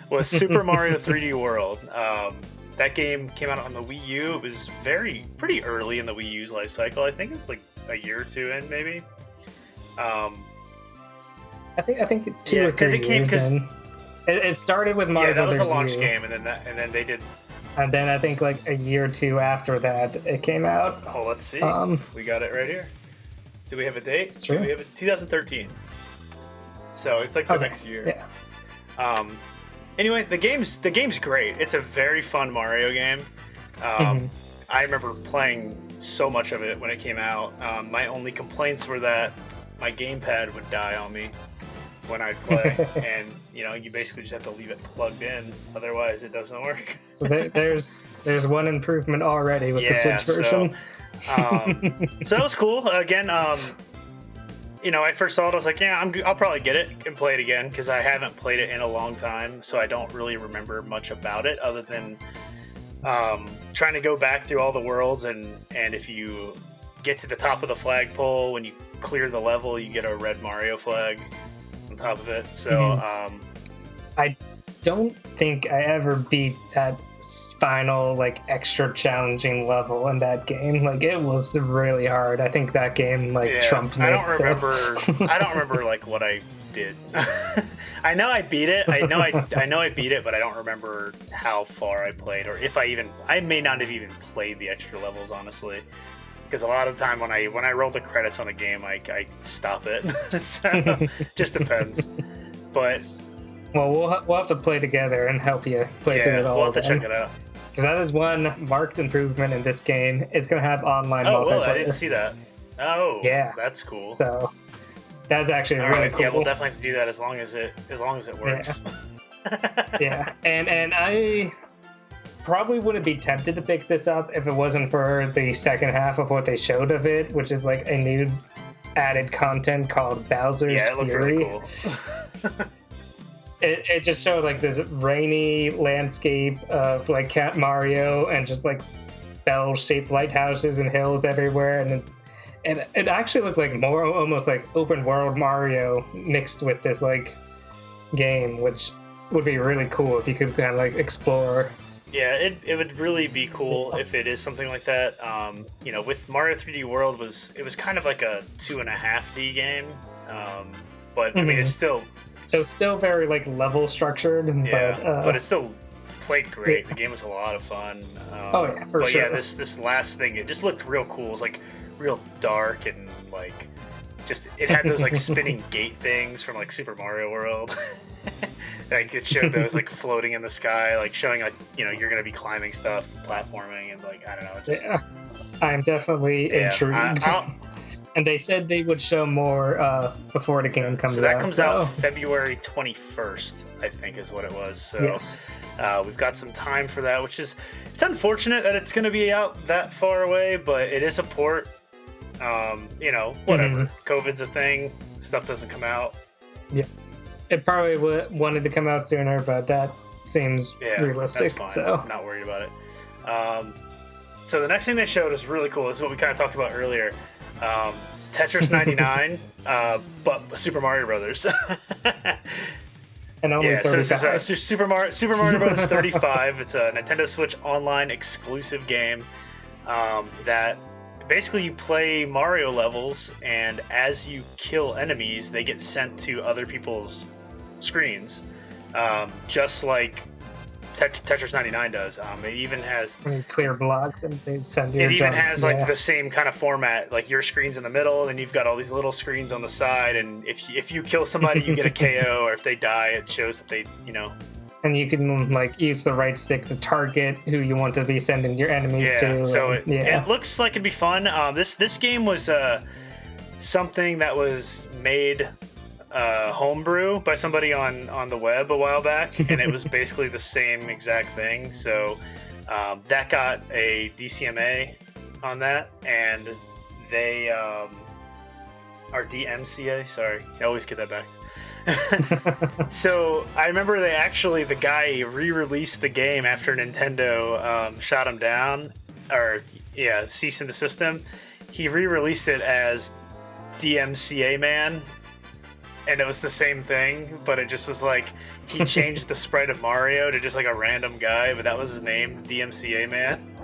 was Super Mario 3D World. That game came out on the Wii U. It was pretty early in the Wii U's life cycle. I think it's like a year or two in, maybe. I think 2 or 3 years in. It started with Mario Brothers. Yeah, that was a launch game, and then they did. And then I think like a year or 2 after that, it came out. Oh, let's see. We got it right here. Do we have a date? Sure. We have it 2013. So it's like the next year. Yeah. Anyway, the game's great. It's a very fun Mario game. I remember playing so much of it when it came out. My only complaints were that my gamepad would die on me. when I play, and you basically just have to leave it plugged in, otherwise it doesn't work. So there's one improvement already with the Switch version. So that was cool. Again, I first saw it, I was like, yeah, I'll probably get it and play it again, because I haven't played it in a long time, so I don't really remember much about it other than trying to go back through all the worlds, and if you get to the top of the flagpole, when you clear the level, you get a red Mario flag on top of it. So I don't think I ever beat that final extra challenging level in that game. It was really hard. I think that game trumped me. I don't remember what I did. I know I beat it. I know I beat it, but I don't remember how far I played, or if I may not have even played the extra levels, honestly. Because a lot of the time when I roll the credits on a game, I stop it. So just depends. But well, we'll have to play together and help you play through it all. We'll have to check it out. Because that is one marked improvement in this game. It's going to have online multiplayer. Oh, I didn't see that. Oh, yeah, that's cool. So that's actually really cool. Yeah, we'll definitely have to do that as long as it works. Yeah, and I probably wouldn't be tempted to pick this up if it wasn't for the second half of what they showed of it, which is a new added content called Bowser's Fury. Really cool. It just showed this rainy landscape of Cat Mario and just bell-shaped lighthouses and hills everywhere, and it actually looked more almost like open world Mario mixed with this game, which would be really cool if you could kind of explore. Yeah, it would really be cool if it is something like that. With Mario 3D World, it was kind of like a 2.5D game, but I mean it was still very revel structured, but it still played great. The game was a lot of fun. For sure. Yeah, this last thing, it just looked real cool. It was real dark, and it had those spinning gate things from Super Mario World. It showed those floating in the sky, showing you're gonna be climbing stuff, platforming, and I don't know. I'm definitely intrigued. And they said they would show more before the game comes out. So that comes out February 21st, I think, is what it was. So yes. We've got some time for that, which is, it's unfortunate that it's going to be out that far away, but it is a port. Whatever. COVID's a thing. Stuff doesn't come out. Yeah. It probably wanted to come out sooner, but that seems realistic. That's fine. So I'm not worried about it. So the next thing they showed is really cool. This is what we kind of talked about earlier. Tetris 99, but Super Mario Brothers. And only 35. So this is Super Mario Brothers 35. It's a Nintendo Switch Online exclusive game that basically you play Mario levels, and as you kill enemies, they get sent to other people's screens, just like Tetris 99 does. It even has clear blocks, and they send you. It even has the same kind of format. Your screen's in the middle, and you've got all these little screens on the side. And if you kill somebody, you get a KO, or if they die, it shows that they And you can use the right stick to target who you want to be sending your enemies to. So it looks like it'd be fun. This game was something that was made homebrew by somebody on the web a while back, and it was basically the same exact thing. So that got a DCMA on that, and they are DMCA. Sorry, I always get that back. So I remember the guy re-released the game after Nintendo shot him down, or cease and desist him. He re-released it as DMCA Man, and it was the same thing, but it just was he changed the sprite of Mario to just a random guy, but that was his name, DMCA Man.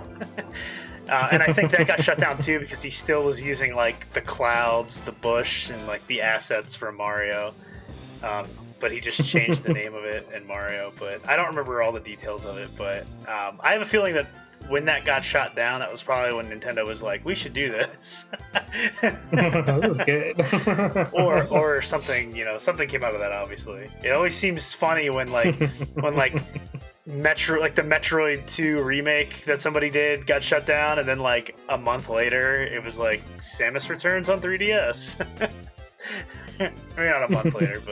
And I think that got shut down too, because he still was using the clouds, the bush, and the assets from Mario. But he just changed the name of it in Mario. But I don't remember all the details of it. But I have a feeling that when that got shot down, that was probably when Nintendo was like, "We should do this." That was good. or something, something came out of that. Obviously, it always seems funny when the Metroid 2 remake that somebody did got shut down, and then a month later, it was Samus Returns on 3DS. Maybe not a month later,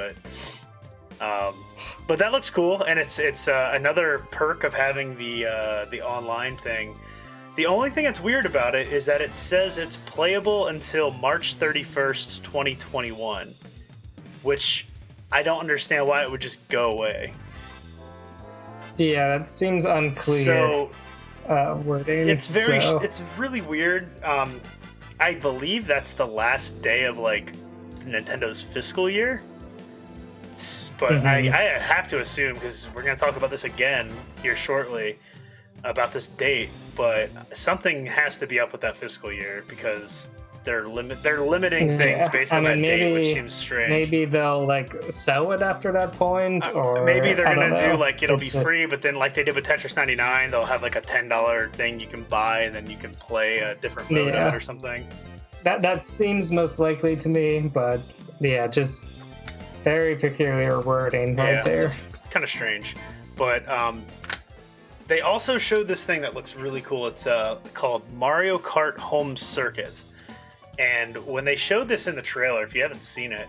but that looks cool, and it's another perk of having the online thing. The only thing that's weird about it is that it says it's playable until March 31st, 2021, which I don't understand why it would just go away. Yeah, that seems unclear. So wording. It's really weird. I believe that's the last day of like Nintendo's fiscal year. But I have to assume, because we're going to talk about this again here shortly, about this date, but something has to be up with that fiscal year, because they're limiting things based on that date, which seems strange. Maybe they'll like sell it after that point, or maybe they're gonna do like it'll be free, but then like they did with Tetris 99, they'll have like a $10 thing you can buy, and then you can play a different mode of it or something. That seems most likely to me, but yeah, just very peculiar wording right there. It's kind of strange, but they also showed this thing that looks really cool. It's called Mario Kart Home Circuit. And when they showed this in the trailer, if you haven't seen it,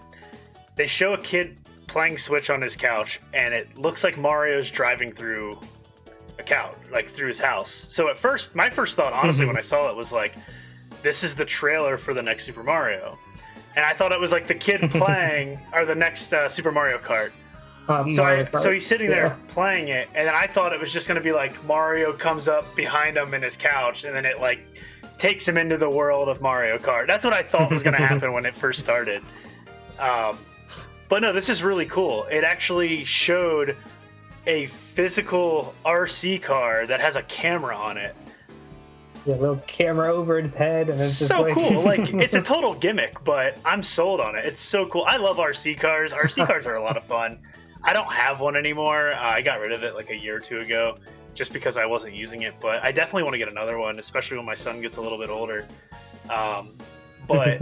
they show a kid playing Switch on his couch, and it looks like Mario's driving through a couch, like through his house. So at first, my first thought, honestly, when I saw it was like, this is the trailer for the next Super Mario. And I thought it was like the kid playing, or the next Super Mario Kart. So he's sitting there playing it, and then I thought it was just going to be like Mario comes up behind him in his couch, and then it like takes him into the world of Mario Kart. That's what I thought was going to happen when it first started. But no, this is really cool. It actually showed a physical RC car that has a camera on it. Yeah, a little camera over his head, and it's just so cool. Like, it's a total gimmick, but I'm sold on it. It's so cool. I love RC cars. RC cars are a lot of fun. I don't have one anymore. I got rid of it like a year or two ago, just because I wasn't using it, but I definitely want to get another one, especially when my son gets a little bit older. But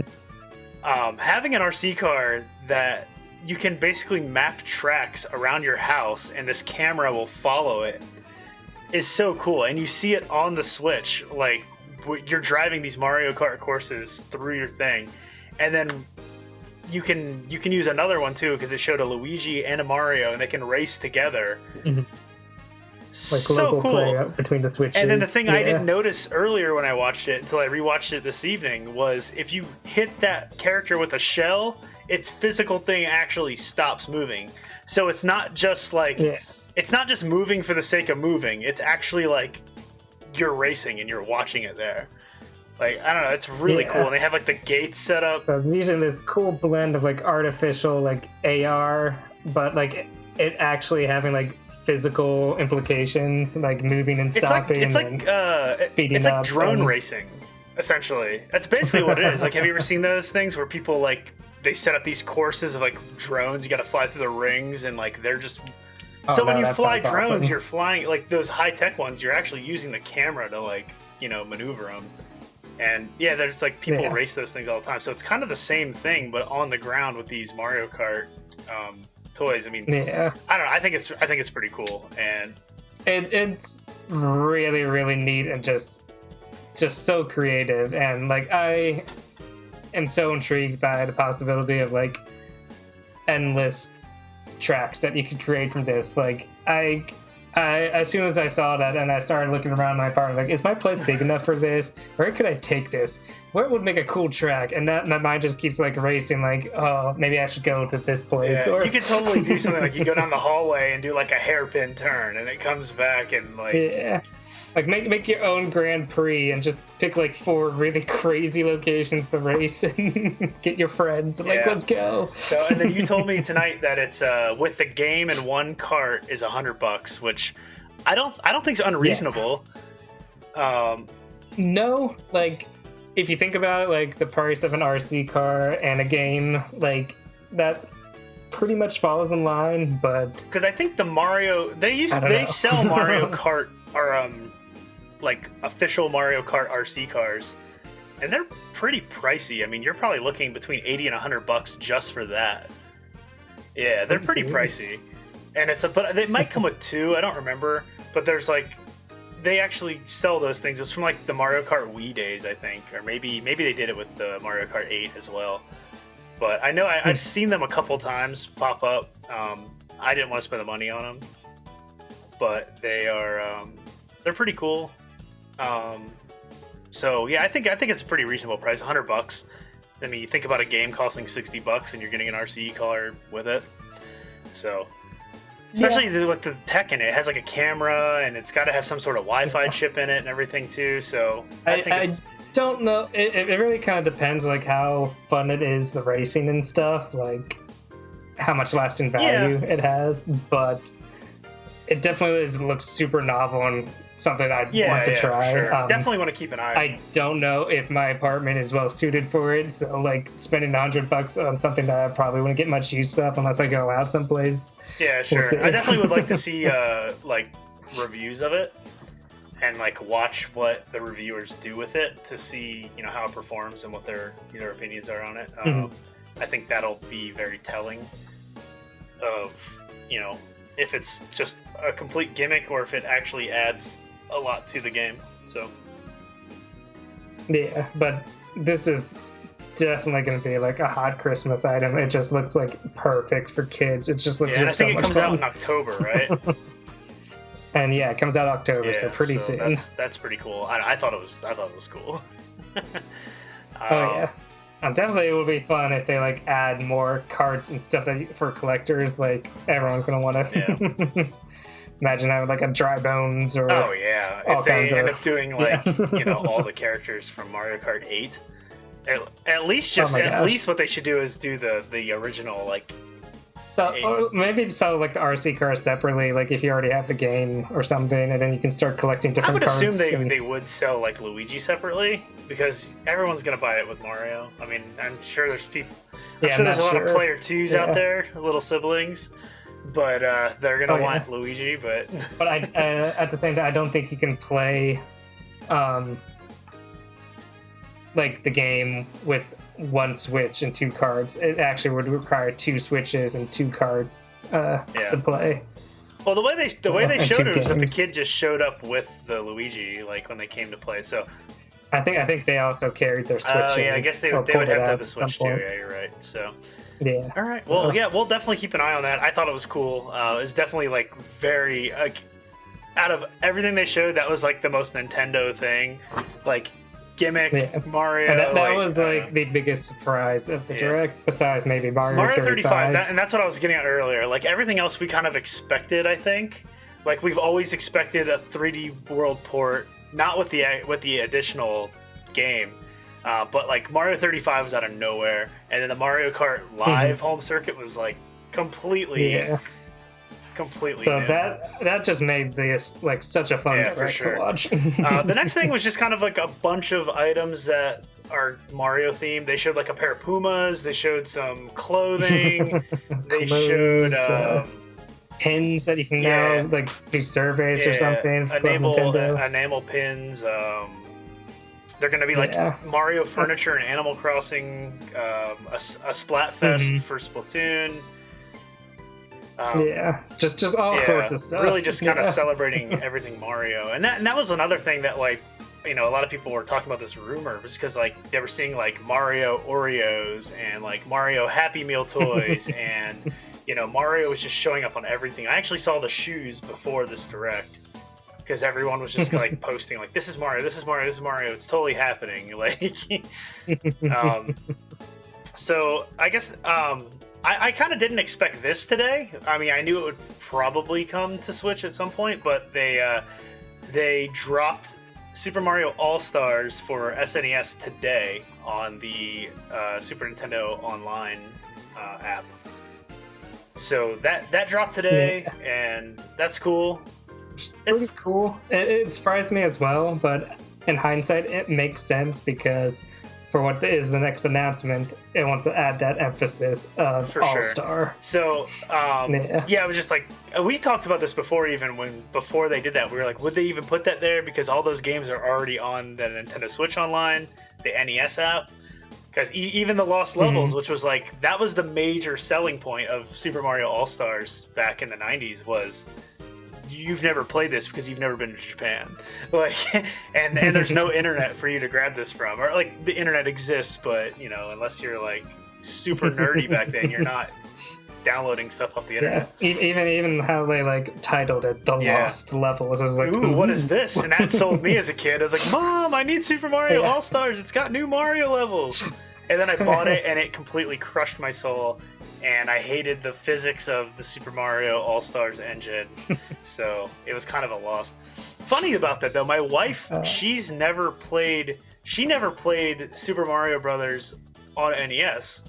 having an RC car that you can basically map tracks around your house, and this camera will follow it, is so cool. And you see it on the Switch, like you're driving these Mario Kart courses through your thing, and then you can use another one too, because it showed a Luigi and a Mario, and they can race together. Like so local cool. Play between the Switches. And then the thing I didn't notice earlier when I watched it, until I rewatched it this evening, was if you hit that character with a shell, its physical thing actually stops moving. So it's not just like it's not just moving for the sake of moving. It's actually like you're racing and you're watching it there. Like, I don't know, it's really cool. And they have like the gates set up. So it's using this cool blend of like artificial like AR, but like it actually having like physical implications, like moving and stopping. It's like speeding up. It's like drone racing, essentially. That's basically what it is. Like, have you ever seen those things where people like they set up these courses of like drones? You got to fly through the rings, and like they're just. So when you fly drones, awesome. You're flying like those high tech ones. You're actually using the camera to like maneuver them. And yeah, there's like people race those things all the time. So it's kind of the same thing, but on the ground with these Mario Kart toys. I mean, I don't know. I think it's pretty cool, and it's really, really neat and just so creative. And like I am so intrigued by the possibility of like endless tracks that you could create from this. Like I as soon as I saw that and I started looking around my apartment, like, is my place big enough for this? Where could I take this? Where would make a cool track? And that my mind just keeps like racing, like, oh, maybe I should go to this place. Or you could totally do something like you go down the hallway and do like a hairpin turn, and it comes back and like like make your own Grand Prix and just pick like 4 really crazy locations to race and get your friends and like let's go. So and then you told me tonight that it's with the game and one cart is $100, which I don't think is unreasonable. No, like if you think about it, like the price of an RC car and a game, like that pretty much falls in line. But because I think the Mario they sell Mario Kart or like official Mario Kart RC cars, and they're pretty pricey. I mean, you're probably looking between $80 and $100 just for that. Yeah, they're pretty pricey. And but they might come with 2. I don't remember, but there's like they actually sell those things. It's from like the Mario Kart Wii days, I think, or maybe they did it with the Mario Kart 8 as well. But I know I've seen them a couple times pop up. I didn't want to spend the money on them, but they're pretty cool. So yeah, I think it's a pretty reasonable price, $100. I mean, you think about a game costing $60 and you're getting an RCE card with it. So, especially with the tech in it, it has like a camera and it's got to have some sort of Wi-Fi chip in it and everything too. So I don't know. It really kind of depends, like how fun it is, the racing and stuff, like how much lasting value it has. But it definitely looks super novel and something I'd want to try. Sure. Definitely want to keep an eye on. I don't know if my apartment is well suited for it, so like spending $100 on something that I probably wouldn't get much use of unless I go out someplace. Yeah, sure. I definitely would like to see like reviews of it and like watch what the reviewers do with it to see, you know, how it performs and what their opinions are on it. I think that'll be very telling of, you know, if it's just a complete gimmick or if it actually adds a lot to the game. So yeah, but this is definitely going to be like a hot Christmas item. It just looks like perfect for kids. It just looks and like I think so it much comes fun. out in October, right? And yeah, it comes out October, so pretty soon. That's pretty cool. I thought it was cool. Oh yeah, definitely it would be fun if they like add more cards and stuff for collectors. Like everyone's gonna want to imagine having like a Dry Bones or if they end up doing like you know, all the characters from Mario Kart 8. At least what they should do is do the original like. So or maybe sell like the RC cars separately, like if you already have the game or something, and then you can start collecting different cards. I would assume they would sell like Luigi separately because everyone's gonna buy it with Mario. I mean, I'm sure there's people. I'm sure there's a lot of player 2s out there, little siblings, but they're gonna want Luigi. But I at the same time, I don't think you can play like the game with one Switch and 2 cards. It actually would require 2 Switches and 2 cards to play. Well, the way they showed it was that the kid just showed up with the Luigi, like when they came to play. So I think they also carried their Switch. Oh yeah, I guess they would have to have the Switch too. Yeah, you're right. So yeah. All right. So, well, yeah, we'll definitely keep an eye on that. I thought it was cool. It's definitely like very out of everything they showed, that was like the most Nintendo thing. Like. Gimmick, Mario. And that was like the biggest surprise of the direct, besides maybe Mario 35. And that's what I was getting at earlier. Like everything else we kind of expected, I think. Like we've always expected a 3D World port, not with the additional game, but like Mario 35 was out of nowhere, and then the Mario Kart Live home circuit was like completely so new. that just made this like such a fun direct to watch. The next thing was just kind of like a bunch of items that are Mario themed. They showed like a pair of Pumas, they showed some clothing, they showed pins that you can now like do surveys or something. Enamel pins. They're going to be like Mario furniture and Animal Crossing, a Splatfest for Splatoon. Just all sorts of stuff. Really just kind of celebrating everything Mario. And that was another thing that, like, you know, a lot of people were talking about this rumor was because, like, they were seeing, like, Mario Oreos and, like, Mario Happy Meal toys and, you know, Mario was just showing up on everything. I actually saw the shoes before this direct because everyone was just, like, posting, like, this is Mario, this is Mario, this is Mario. It's totally happening. Like, so I guess... I kind of didn't expect this today. I mean, I knew it would probably come to Switch at some point, but they dropped Super Mario All-Stars for SNES today on the Super Nintendo Online app. So that dropped today, and that's cool. It's pretty cool. It surprised me as well, but in hindsight, it makes sense because... for what is the next announcement, it wants to add that emphasis of All-Star. So, it was just like, we talked about this before before they did that. We were like, would they even put that there? Because all those games are already on the Nintendo Switch Online, the NES app. Because even the Lost Levels, which was like, that was the major selling point of Super Mario All-Stars back in the 90s was... you've never played this because you've never been to Japan, like, and there's no internet for you to grab this from, or like the internet exists, but you know, unless you're like super nerdy back then. You're not downloading stuff off the internet. Even how they like titled it the Lost Levels. I was like, ooh, what is this? And that sold me as a kid. I was like, Mom, I need Super Mario All-Stars. It's got new Mario levels. And then I bought it, and it completely crushed my soul. And I hated the physics of the Super Mario All-Stars engine. So it was kind of a loss. Funny about that, though, my wife, she never played Super Mario Brothers on NES.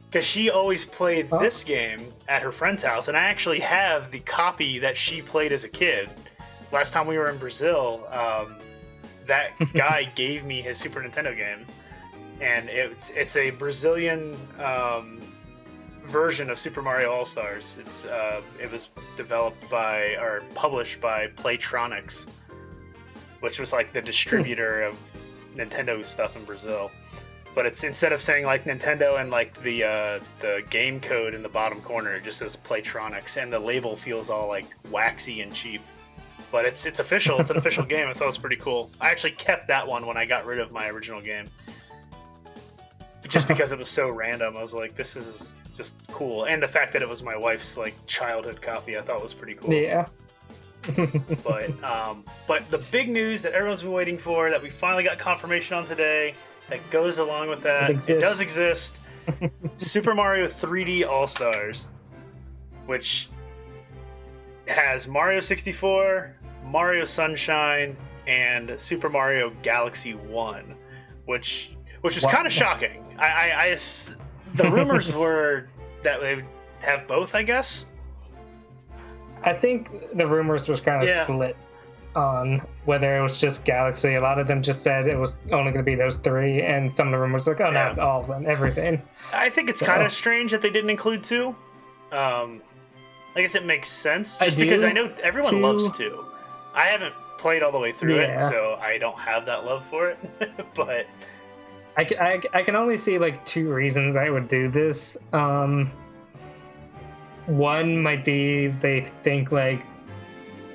Because she always played this game at her friend's house, and I actually have the copy that she played as a kid. Last time we were in Brazil, that guy gave me his Super Nintendo game, and it's a Brazilian version of Super Mario All-Stars. It was developed by or published by Playtronics, which was like the distributor of Nintendo stuff in Brazil. But it's instead of saying like Nintendo and like the game code in the bottom corner, it just says Playtronics, and the label feels all like waxy and cheap. But it's official. It's an official game. I thought it was pretty cool. I actually kept that one when I got rid of my original game, just because it was so random. I was like, this is just cool, and the fact that it was my wife's like childhood copy, I thought was pretty cool. Yeah. But the big news that everyone's been waiting for, that we finally got confirmation on today, that goes along with that, it does exist. Super Mario 3D All-Stars, which has Mario 64, Mario Sunshine, and Super Mario Galaxy 1, which was kind of shocking. The rumors were that they would have both, I guess. I think the rumors was kind of split on whether it was just Galaxy. A lot of them just said it was only going to be those three, and some of the rumors were like, no, it's all of them, everything. I think it's kind of strange that they didn't include two. I guess it makes sense, just because I know everyone loves two. I haven't played all the way through it, so I don't have that love for it. But I can only see like two reasons I would do this. One might be they think like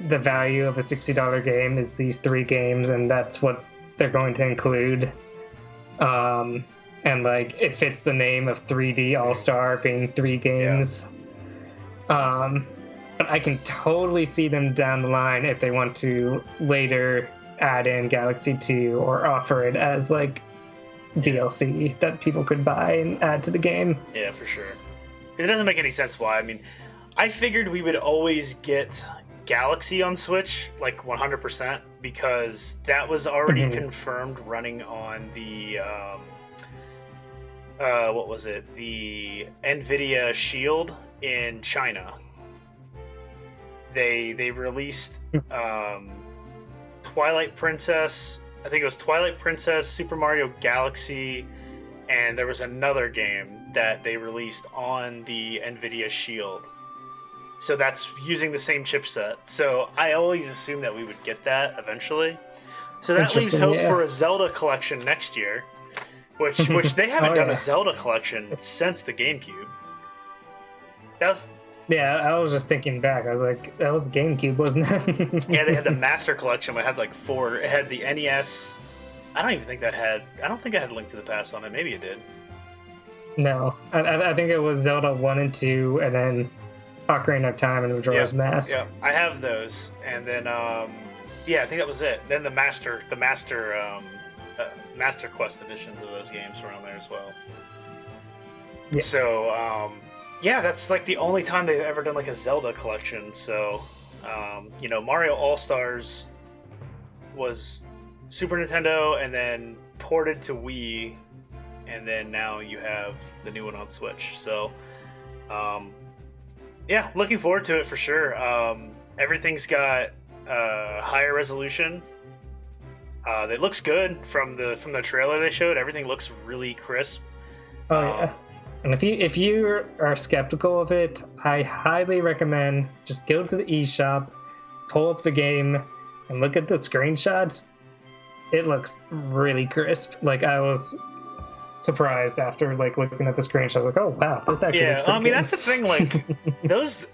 the value of a $60 game is these three games, and that's what they're going to include. And like it fits the name of 3D All-Star being three games. But I can totally see them down the line if they want to later add in Galaxy 2 or offer it as like DLC that people could buy and add to the game. Yeah, for sure. It doesn't make any sense why. I mean, I figured we would always get Galaxy on Switch, like 100%, because that was already confirmed running on the what was it? The NVIDIA Shield in China. They released Twilight Princess. I think it was Twilight Princess, Super Mario Galaxy, and there was another game that they released on the NVIDIA Shield. So that's using the same chipset. So I always assumed that we would get that eventually. So that leaves hope for a Zelda collection next year, which they haven't done a Zelda collection since the GameCube. That was... Yeah, I was just thinking back. I was like, that was GameCube, wasn't it? Yeah, they had the Master Collection. It had like 4. It had the NES. I don't think it had Link to the Past on it. Maybe it did. No, I think it was Zelda 1 and 2, and then Ocarina of Time and Majora's Mask. Yeah, I have those, and then I think that was it. Then the Master Quest editions of those games were on there as well. Yes. So that's like the only time they've ever done like a Zelda collection. So Mario All-Stars was Super Nintendo and then ported to Wii, and then now you have the new one on Switch. So looking forward to it for sure. Everything's got higher resolution. It looks good from the trailer they showed. Everything looks really crisp. And if you are skeptical of it, I highly recommend just go to the eShop, pull up the game, and look at the screenshots. It looks really crisp. Like, I was surprised after like looking at the screenshots. Like, oh wow, this actually looks pretty good. That's the thing. Like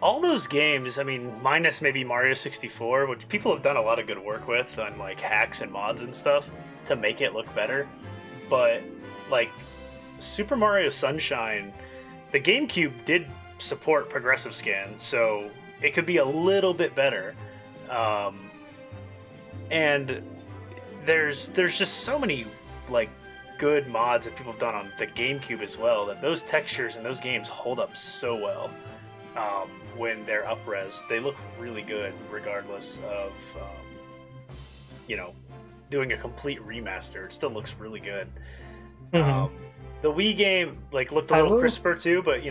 all those games. I mean, minus maybe Mario 64, which people have done a lot of good work with on like hacks and mods and stuff to make it look better. But like Super Mario Sunshine, the GameCube did support progressive scan, so it could be a little bit better. And there's just so many like good mods that people have done on the GameCube as well, that those textures and those games hold up so well. When they're up-res, they look really good regardless of doing a complete remaster. It still looks really good. The Wii game looked a little crisper too, but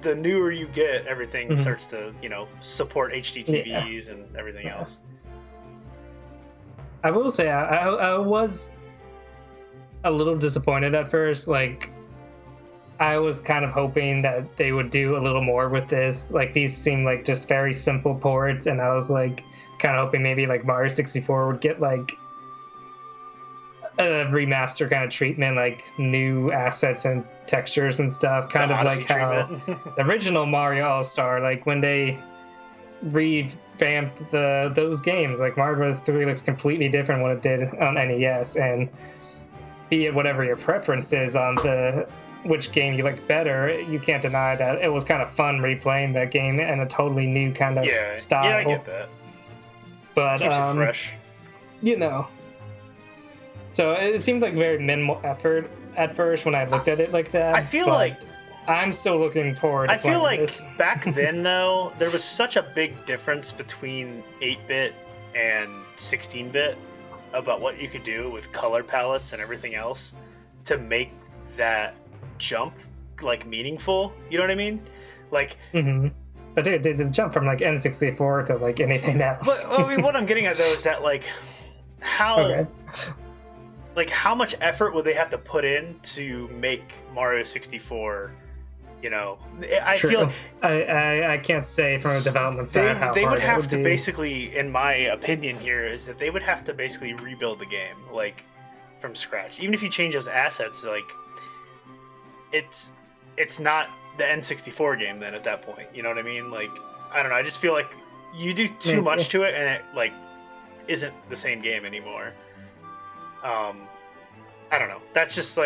the newer you get, everything starts to support HD TVs and everything else. I will say I was a little disappointed at first. I was kind of hoping that they would do a little more with this. These seem like just very simple ports, and I was kind of hoping maybe Mario 64 would get a remaster kind of treatment, new assets and textures and stuff, kind of like how the original Mario All-Star, when they revamped those games, Mario Bros. 3 looks completely different what it did on NES, and be it whatever your preference is on which game you like better, you can't deny that it was kind of fun replaying that game in a totally new kind of style. Yeah, I get that. But keeps it fresh. So it seemed like very minimal effort at first when I looked at it like that. I feel like I'm still looking forward to playing this. I feel like back then, though, there was such a big difference between 8-bit and 16-bit about what you could do with color palettes and everything else to make that jump meaningful. You know what I mean? But they jump from N64 to anything else. But I mean, what I'm getting at though is that how how much effort would they have to put in to make Mario 64? I feel I can't say from a development side how they would hard have to basically, in my opinion here, is that they would have to basically rebuild the game from scratch. Even if you change those assets, it's not the N64 game then at that point. You know what I mean? I don't know. I just feel like you do too much to it, and it isn't the same game anymore. I don't know. That's just So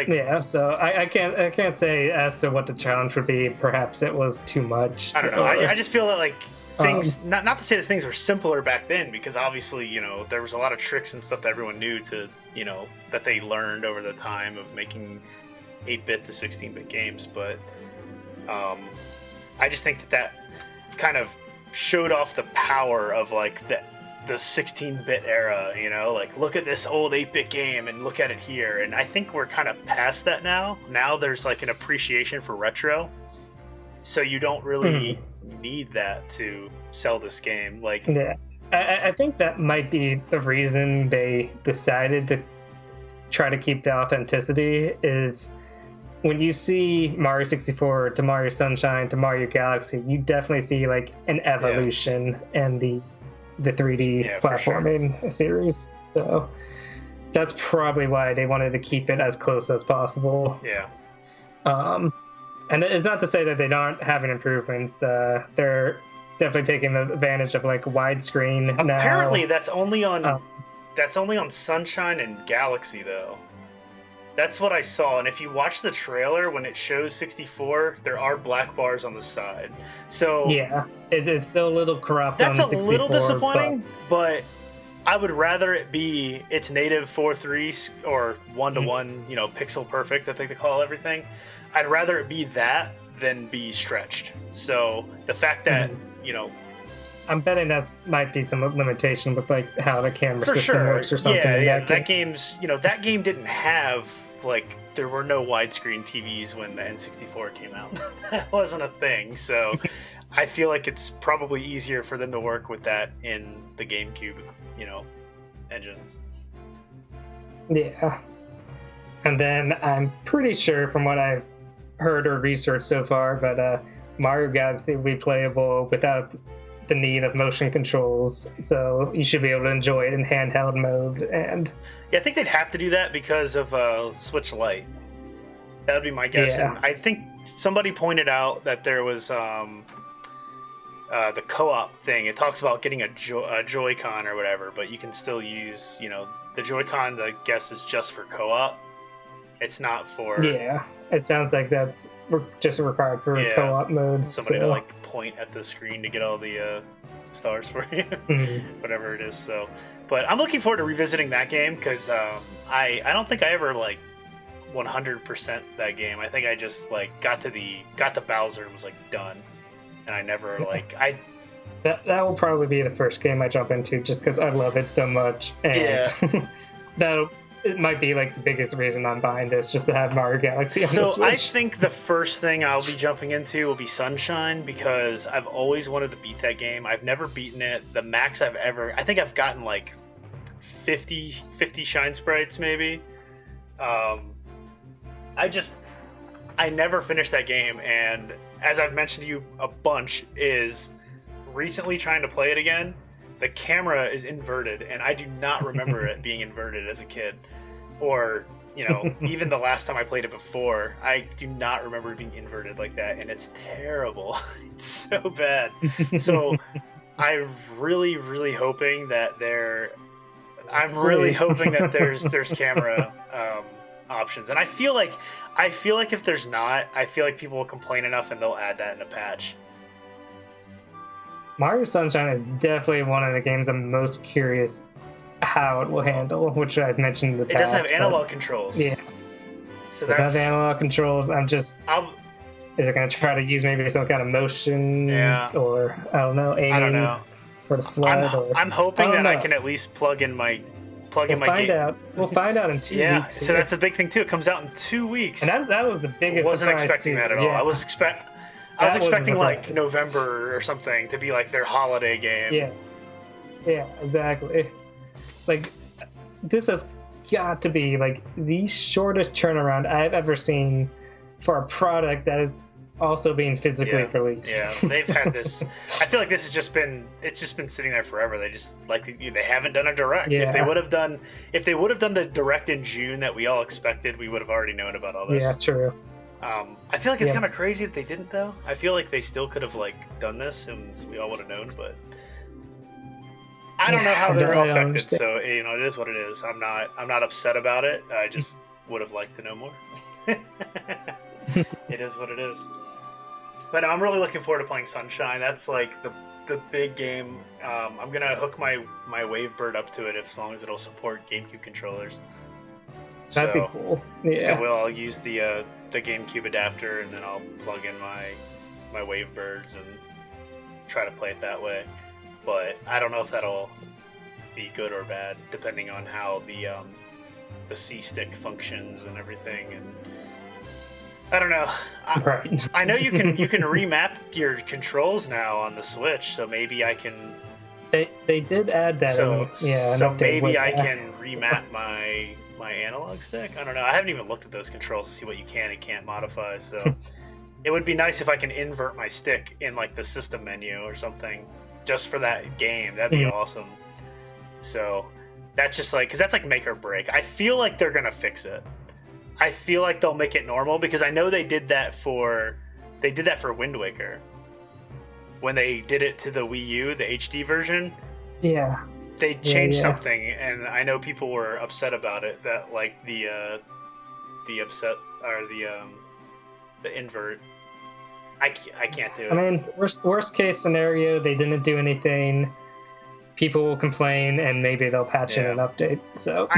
I can't say as to what the challenge would be. Perhaps it was too much. I don't know. I just feel that things, not to say that things were simpler back then, because obviously there was a lot of tricks and stuff that everyone knew to that they learned over the time of making 8-bit to 16-bit games, but I just think that kind of showed off the power of the 16-bit era. Look at this old 8-bit game and look at it here, and I think we're kind of past that now. Now there's an appreciation for retro, so you don't really need that to sell this game. I think that might be the reason they decided to try to keep the authenticity. Is when you see Mario 64 to Mario Sunshine to Mario Galaxy, you definitely see an evolution in the 3D platforming series. So that's probably why they wanted to keep it as close as possible. Yeah. And it's not to say that they aren't having improvements. They're definitely taking advantage of widescreen now. Apparently that's only on Sunshine and Galaxy though. That's what I saw, and if you watch the trailer, when it shows 64, there are black bars on the side. So yeah, it is still a little corrupt. That's on the a 64, little disappointing, but I would rather it be its native 4:3 or 1:1, pixel perfect, I think they call everything. I'd rather it be that than be stretched. So the fact that I'm betting that might be some limitation with how the camera system works or something. Yeah, that game's that game didn't have there were no widescreen TVs when the N64 came out. That wasn't a thing. So I feel like it's probably easier for them to work with that in the GameCube, engines. Yeah. And then I'm pretty sure from what I've heard or researched so far, but Mario Galaxy will be playable without the need of motion controls, so you should be able to enjoy it in handheld mode. And I think they'd have to do that because of Switch Lite. That would be my guess. Yeah. And I think somebody pointed out that there was the co-op thing. It talks about getting a Joy-Con or whatever, but you can still use, the Joy-Con, I guess, is just for co-op. It's not for Yeah, it sounds like that's just required for co-op mode. Somebody to like point at the screen to get all the stars for you, whatever it is. So, but I'm looking forward to revisiting that game because I don't think I ever like 100% that game. I think I just like got to Bowser and was like done, and I never like I. That will probably be the first game I jump into just because I love it so much, and it might be like the biggest reason I'm buying this, just to have Mario Galaxy on the Switch. So I think the first thing I'll be jumping into will be Sunshine because I've always wanted to beat that game. I've never beaten it. The max I think I've gotten like 50 shine sprites maybe. I never finished that game, and as I've mentioned to you a bunch, is recently trying to play it again. The camera is inverted, and I do not remember it being inverted as a kid. Or, even the last time I played it before, I do not remember it being inverted like that, and it's terrible. It's so bad. So I'm really, really hoping that there's camera options. And I feel like if there's not, I feel like people will complain enough and they'll add that in a patch. Mario Sunshine is definitely one of the games I'm most curious how it will handle, which I've mentioned in the past. It doesn't have analog controls. Yeah. So it doesn't have analog controls. Is it going to try to use maybe some kind of motion or, I don't know, aiming I don't know. for the flood? I'm hoping that I can at least plug in my game. We'll find out in 2 weeks. Yeah, so that's the big thing too. It comes out in 2 weeks. And that was the biggest surprise. I wasn't expecting that at all. Yeah. I was expecting like November or something to be like their holiday game. Yeah, exactly. Like, this has got to be like the shortest turnaround I've ever seen for a product that is also being physically released. Yeah, they've had this. I feel like this has just been sitting there forever. They just they haven't done a direct. Yeah. If they would have done the direct in June that we all expected, we would have already known about all this. Yeah, true. I feel like it's kind of crazy that they didn't though. I feel like they still could have like done this and we all would have known, but I don't know how they're all affected. So it is what it is. I'm not upset about it. I just would have liked to know more. It is what it is. But I'm really looking forward to playing Sunshine. That's like the big game. I'm gonna hook my Wavebird up to it as long as it'll support GameCube controllers. That'd be cool. Yeah. So I'll use the GameCube adapter, and then I'll plug in my Wavebirds and try to play it that way. But I don't know if that'll be good or bad, depending on how the C stick functions and everything. And I don't know. I know you can remap your controls now on the Switch, so maybe I can. They did add that. So maybe I can remap my analog stick. I don't know. I haven't even looked at those controls to see what you can and can't modify. So it would be nice if I can invert my stick in like the system menu or something, just for that game. That'd be awesome. So that's just like, because that's like make or break. I feel like they're gonna fix it. I feel like they'll make it normal because I know they did that for Wind Waker when they did it to the Wii U, the HD version. Yeah. They changed something, and I know people were upset about it. That like the upset or the invert. I can't do it. I mean, worst case scenario, they didn't do anything. People will complain, and maybe they'll patch in an update. So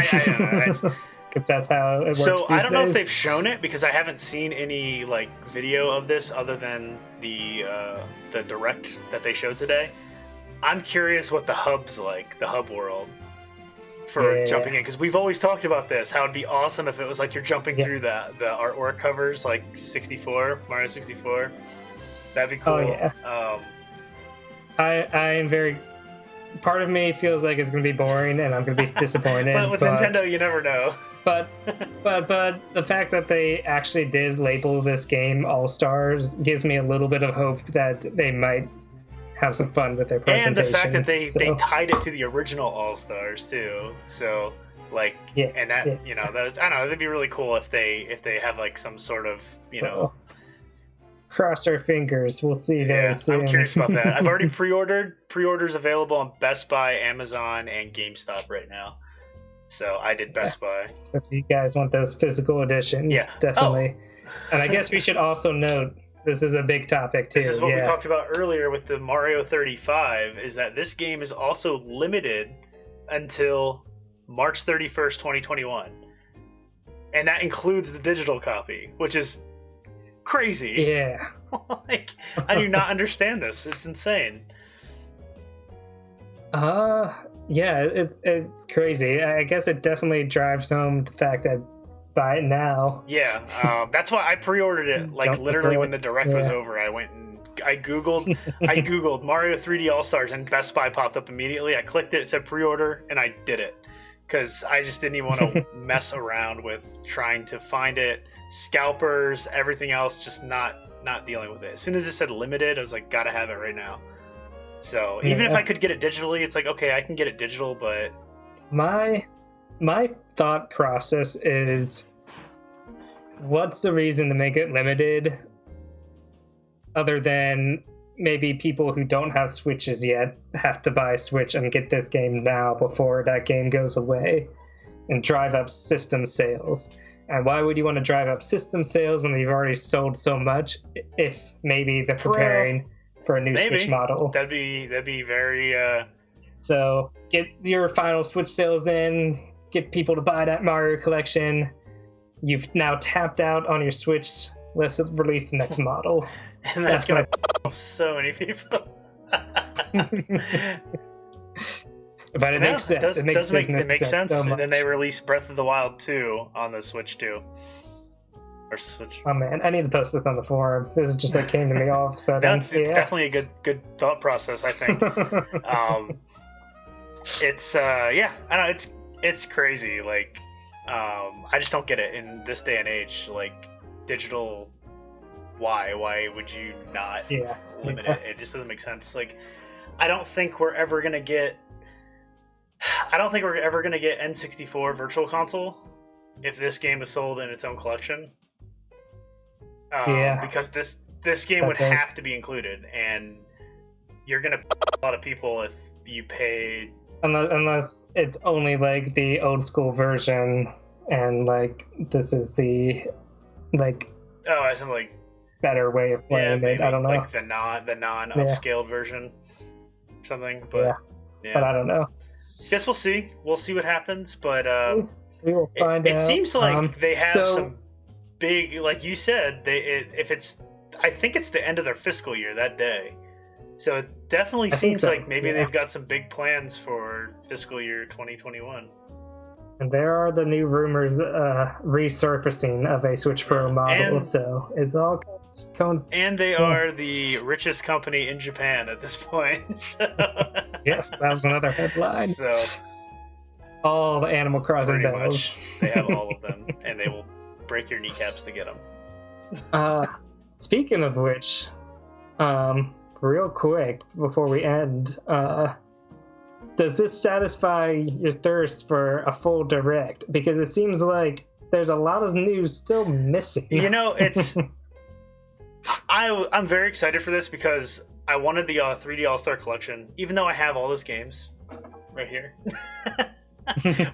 because that's how it works. So I don't know if days. they've shown it because I haven't seen any like video of this other than the direct that they showed today. I'm curious what the hub's like, the hub world, for jumping in, because we've always talked about this. How it'd be awesome if it was like you're jumping through the artwork covers, like Mario 64. That'd be cool. Oh yeah. I am very. Part of me feels like it's going to be boring, and I'm going to be disappointed. But with Nintendo, you never know. But the fact that they actually did label this game All Stars gives me a little bit of hope that they might have some fun with their presentation. And the fact that they tied it to the original All Stars too. So like, and that I don't know, that'd be really cool if they have like some sort of you know. Cross our fingers. We'll see very soon. I'm curious about that. I've already pre-ordered. Pre-orders available on Best Buy, Amazon, and GameStop right now. So I did Best Buy. So if you guys want those physical editions, Yeah. definitely. And I guess we should also note, this is a big topic too. This is what we talked about earlier with the Mario 35, is that this game is also limited until March 31st, 2021. And that includes the digital copy, which is crazy. Yeah. Like, I do not understand this. It's insane. Yeah, it's crazy. I guess it definitely drives home the fact that buy it now. Yeah, that's why I pre-ordered it. Like literally when the direct was over, I went and I googled Mario 3D All Stars, and Best Buy popped up immediately. I clicked it, said pre-order, and I did it because I just didn't even want to mess around with trying to find it, scalpers, everything else. Just not dealing with it. As soon as it said limited, I was like, gotta have it right now. So even if I could get it digitally, it's like, okay, I can get it digital, but my thought process is, what's the reason to make it limited other than maybe people who don't have Switches yet have to buy a Switch and get this game now before that game goes away and drive up system sales? And why would you want to drive up system sales when you've already sold so much if maybe they're preparing for a new Switch model? That'd be very So get your final Switch sales in, get people to buy that Mario collection. You've now tapped out on your Switch. Let's release the next model. And that's gonna so many people. But it makes sense. It makes sense. So and then they release Breath of the Wild 2 on the Switch too. Or Switch. Oh man, I need to post this on the forum. This is just like came to me all of a sudden. It's definitely a good thought process, I think. It's I don't know, it's crazy. Like I just don't get it in this day and age. Like digital, why would you not limit it? It just doesn't make sense. Like I don't think we're ever gonna get N64 Virtual Console if this game is sold in its own collection. Because this game would have to be included, and you're gonna a lot of people if you paid. Unless it's only like the old school version, and like this is the as in like better way of playing it. I don't know, like the non upscaled version or something. But but I don't know. Guess we'll see. We'll see what happens. But we will find out. It seems like they have some big, like you said. I think it's the end of their fiscal year that day. So it definitely seems like maybe they've got some big plans for fiscal year 2021. And there are the new rumors resurfacing of a Switch Pro model, so it's all comes. And they are the richest company in Japan at this point. So. Yes, that was another headline. So all the Animal Crossing bells. They have all of them, and they will break your kneecaps to get them. Speaking of which, real quick before we end, does this satisfy your thirst for a full direct? Because it seems like there's a lot of news still missing. You know, it's I'm very excited for this because I wanted the 3D All-Star Collection, even though I have all those games right here.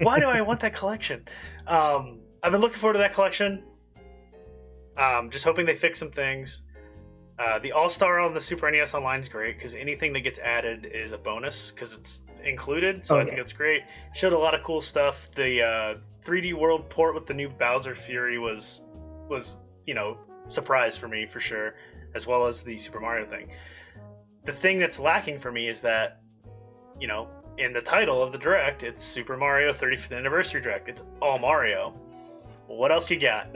Why do I want that collection? I've been looking forward to that collection. Just hoping they fix some things. The All-Star on the Super NES Online is great because anything that gets added is a bonus because it's included, so I think it's great. Showed a lot of cool stuff. The 3D World port with the new Bowser Fury was surprise for me for sure, as well as the Super Mario thing. The thing that's lacking for me is that, in the title of the Direct, it's Super Mario 35th Anniversary Direct. It's all Mario. What else you got?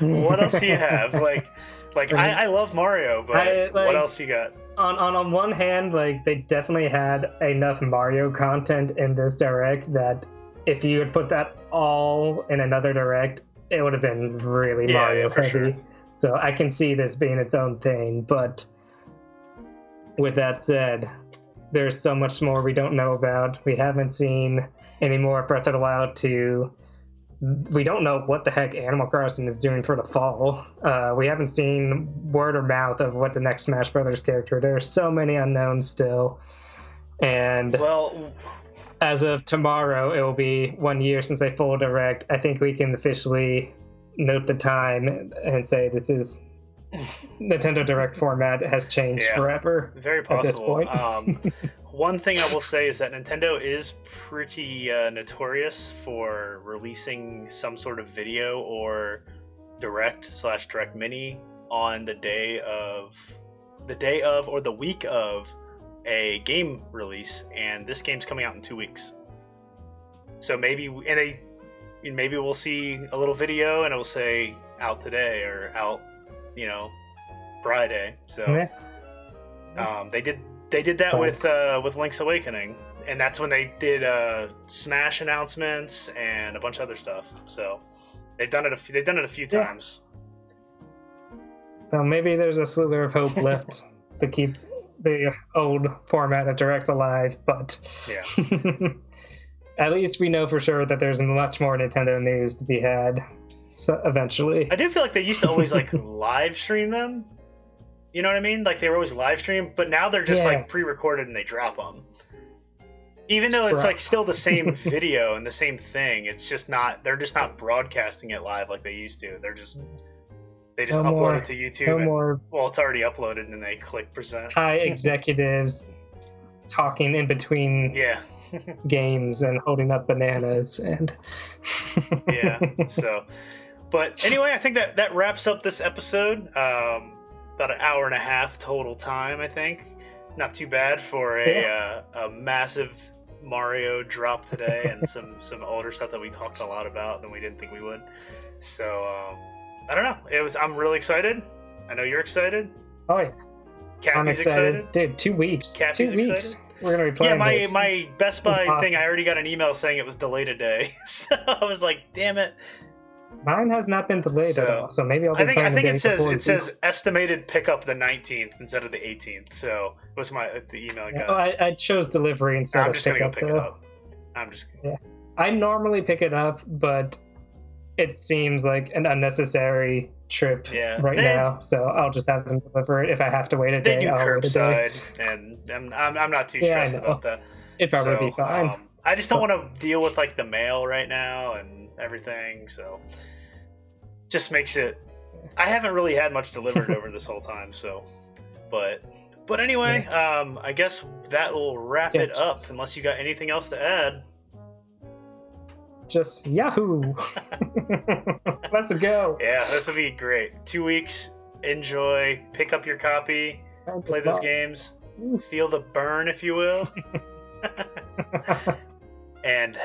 What else do you have? I love Mario, but what else you got? On one hand, they definitely had enough Mario content in this Direct that if you had put that all in another Direct, it would have been really Mario heavy. Sure. So I can see this being its own thing, but with that said, there's so much more we don't know about. We haven't seen any more Breath of the Wild 2. We don't know what the heck Animal Crossing is doing for the fall. We haven't seen word or mouth of what the next Smash Brothers character. There's so many unknowns still. And as of tomorrow, it will be 1 year since a full direct. I think we can officially note the time and say this is Nintendo Direct format has changed forever. Very possible. At this point. One thing I will say is that Nintendo is pretty notorious for releasing some sort of video or direct/direct mini on the day of or the week of a game release, and this game's coming out in 2 weeks. So maybe we'll see a little video and it will say out today or out, Friday. So they did that with Link's Awakening, and that's when they did Smash announcements and a bunch of other stuff. So they've done it a few times. So maybe there's a slither of hope left to keep the old format of Direct alive, but at least we know for sure that there's much more Nintendo news to be had eventually. I do feel like they used to always live stream them. You know what I mean? Like they were always live stream, but now they're just pre-recorded and they drop them. Even though it's still the same video and the same thing, it's just not. They're just not broadcasting it live like they used to. They just upload it to YouTube. Well, it's already uploaded, and then they click present. High executives talking in between games and holding up bananas and. So, but anyway, I think that wraps up this episode. About an hour and a half total time, I think. Not too bad for a massive Mario drop today and some older stuff that we talked a lot about than we didn't think we would. So. I don't know. I'm really excited. I know you're excited. Oh yeah. Cappy's I'm excited. Dude, 2 weeks. Cappy's 2 weeks. Excited? We're gonna be playing this. My Best Buy thing, awesome. I already got an email saying it was delayed a day. So I was like, damn it. Mine has not been delayed at all, so maybe I'll be playing the game it says estimated pickup the 19th instead of the 18th. So it was the email I got. I chose delivery instead of pickup, though. I'm just I normally pick it up, but it seems like an unnecessary trip now, so I'll just have them deliver it. If I have to wait a day, I'll wait a day. And I'm not too stressed about that. It'd probably be fine. I just don't want to deal with the mail right now and everything, so just makes it. I haven't really had much delivered over this whole time, so but anyway, I guess that will wrap it up. Unless you got anything else to add. Just Yahoo! Let's go. Yeah, this would be great. 2 weeks. Enjoy. Pick up your copy. Play those games. Feel the burn, if you will. And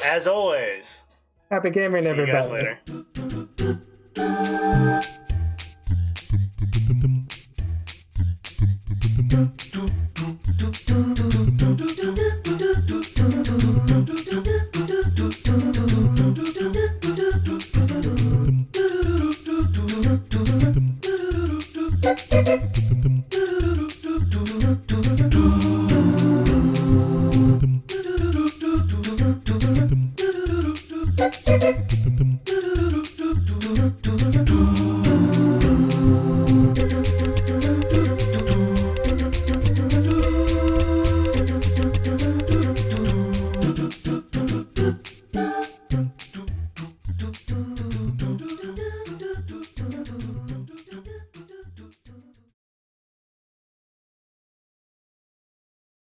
as always, happy gaming, everybody. See you guys later.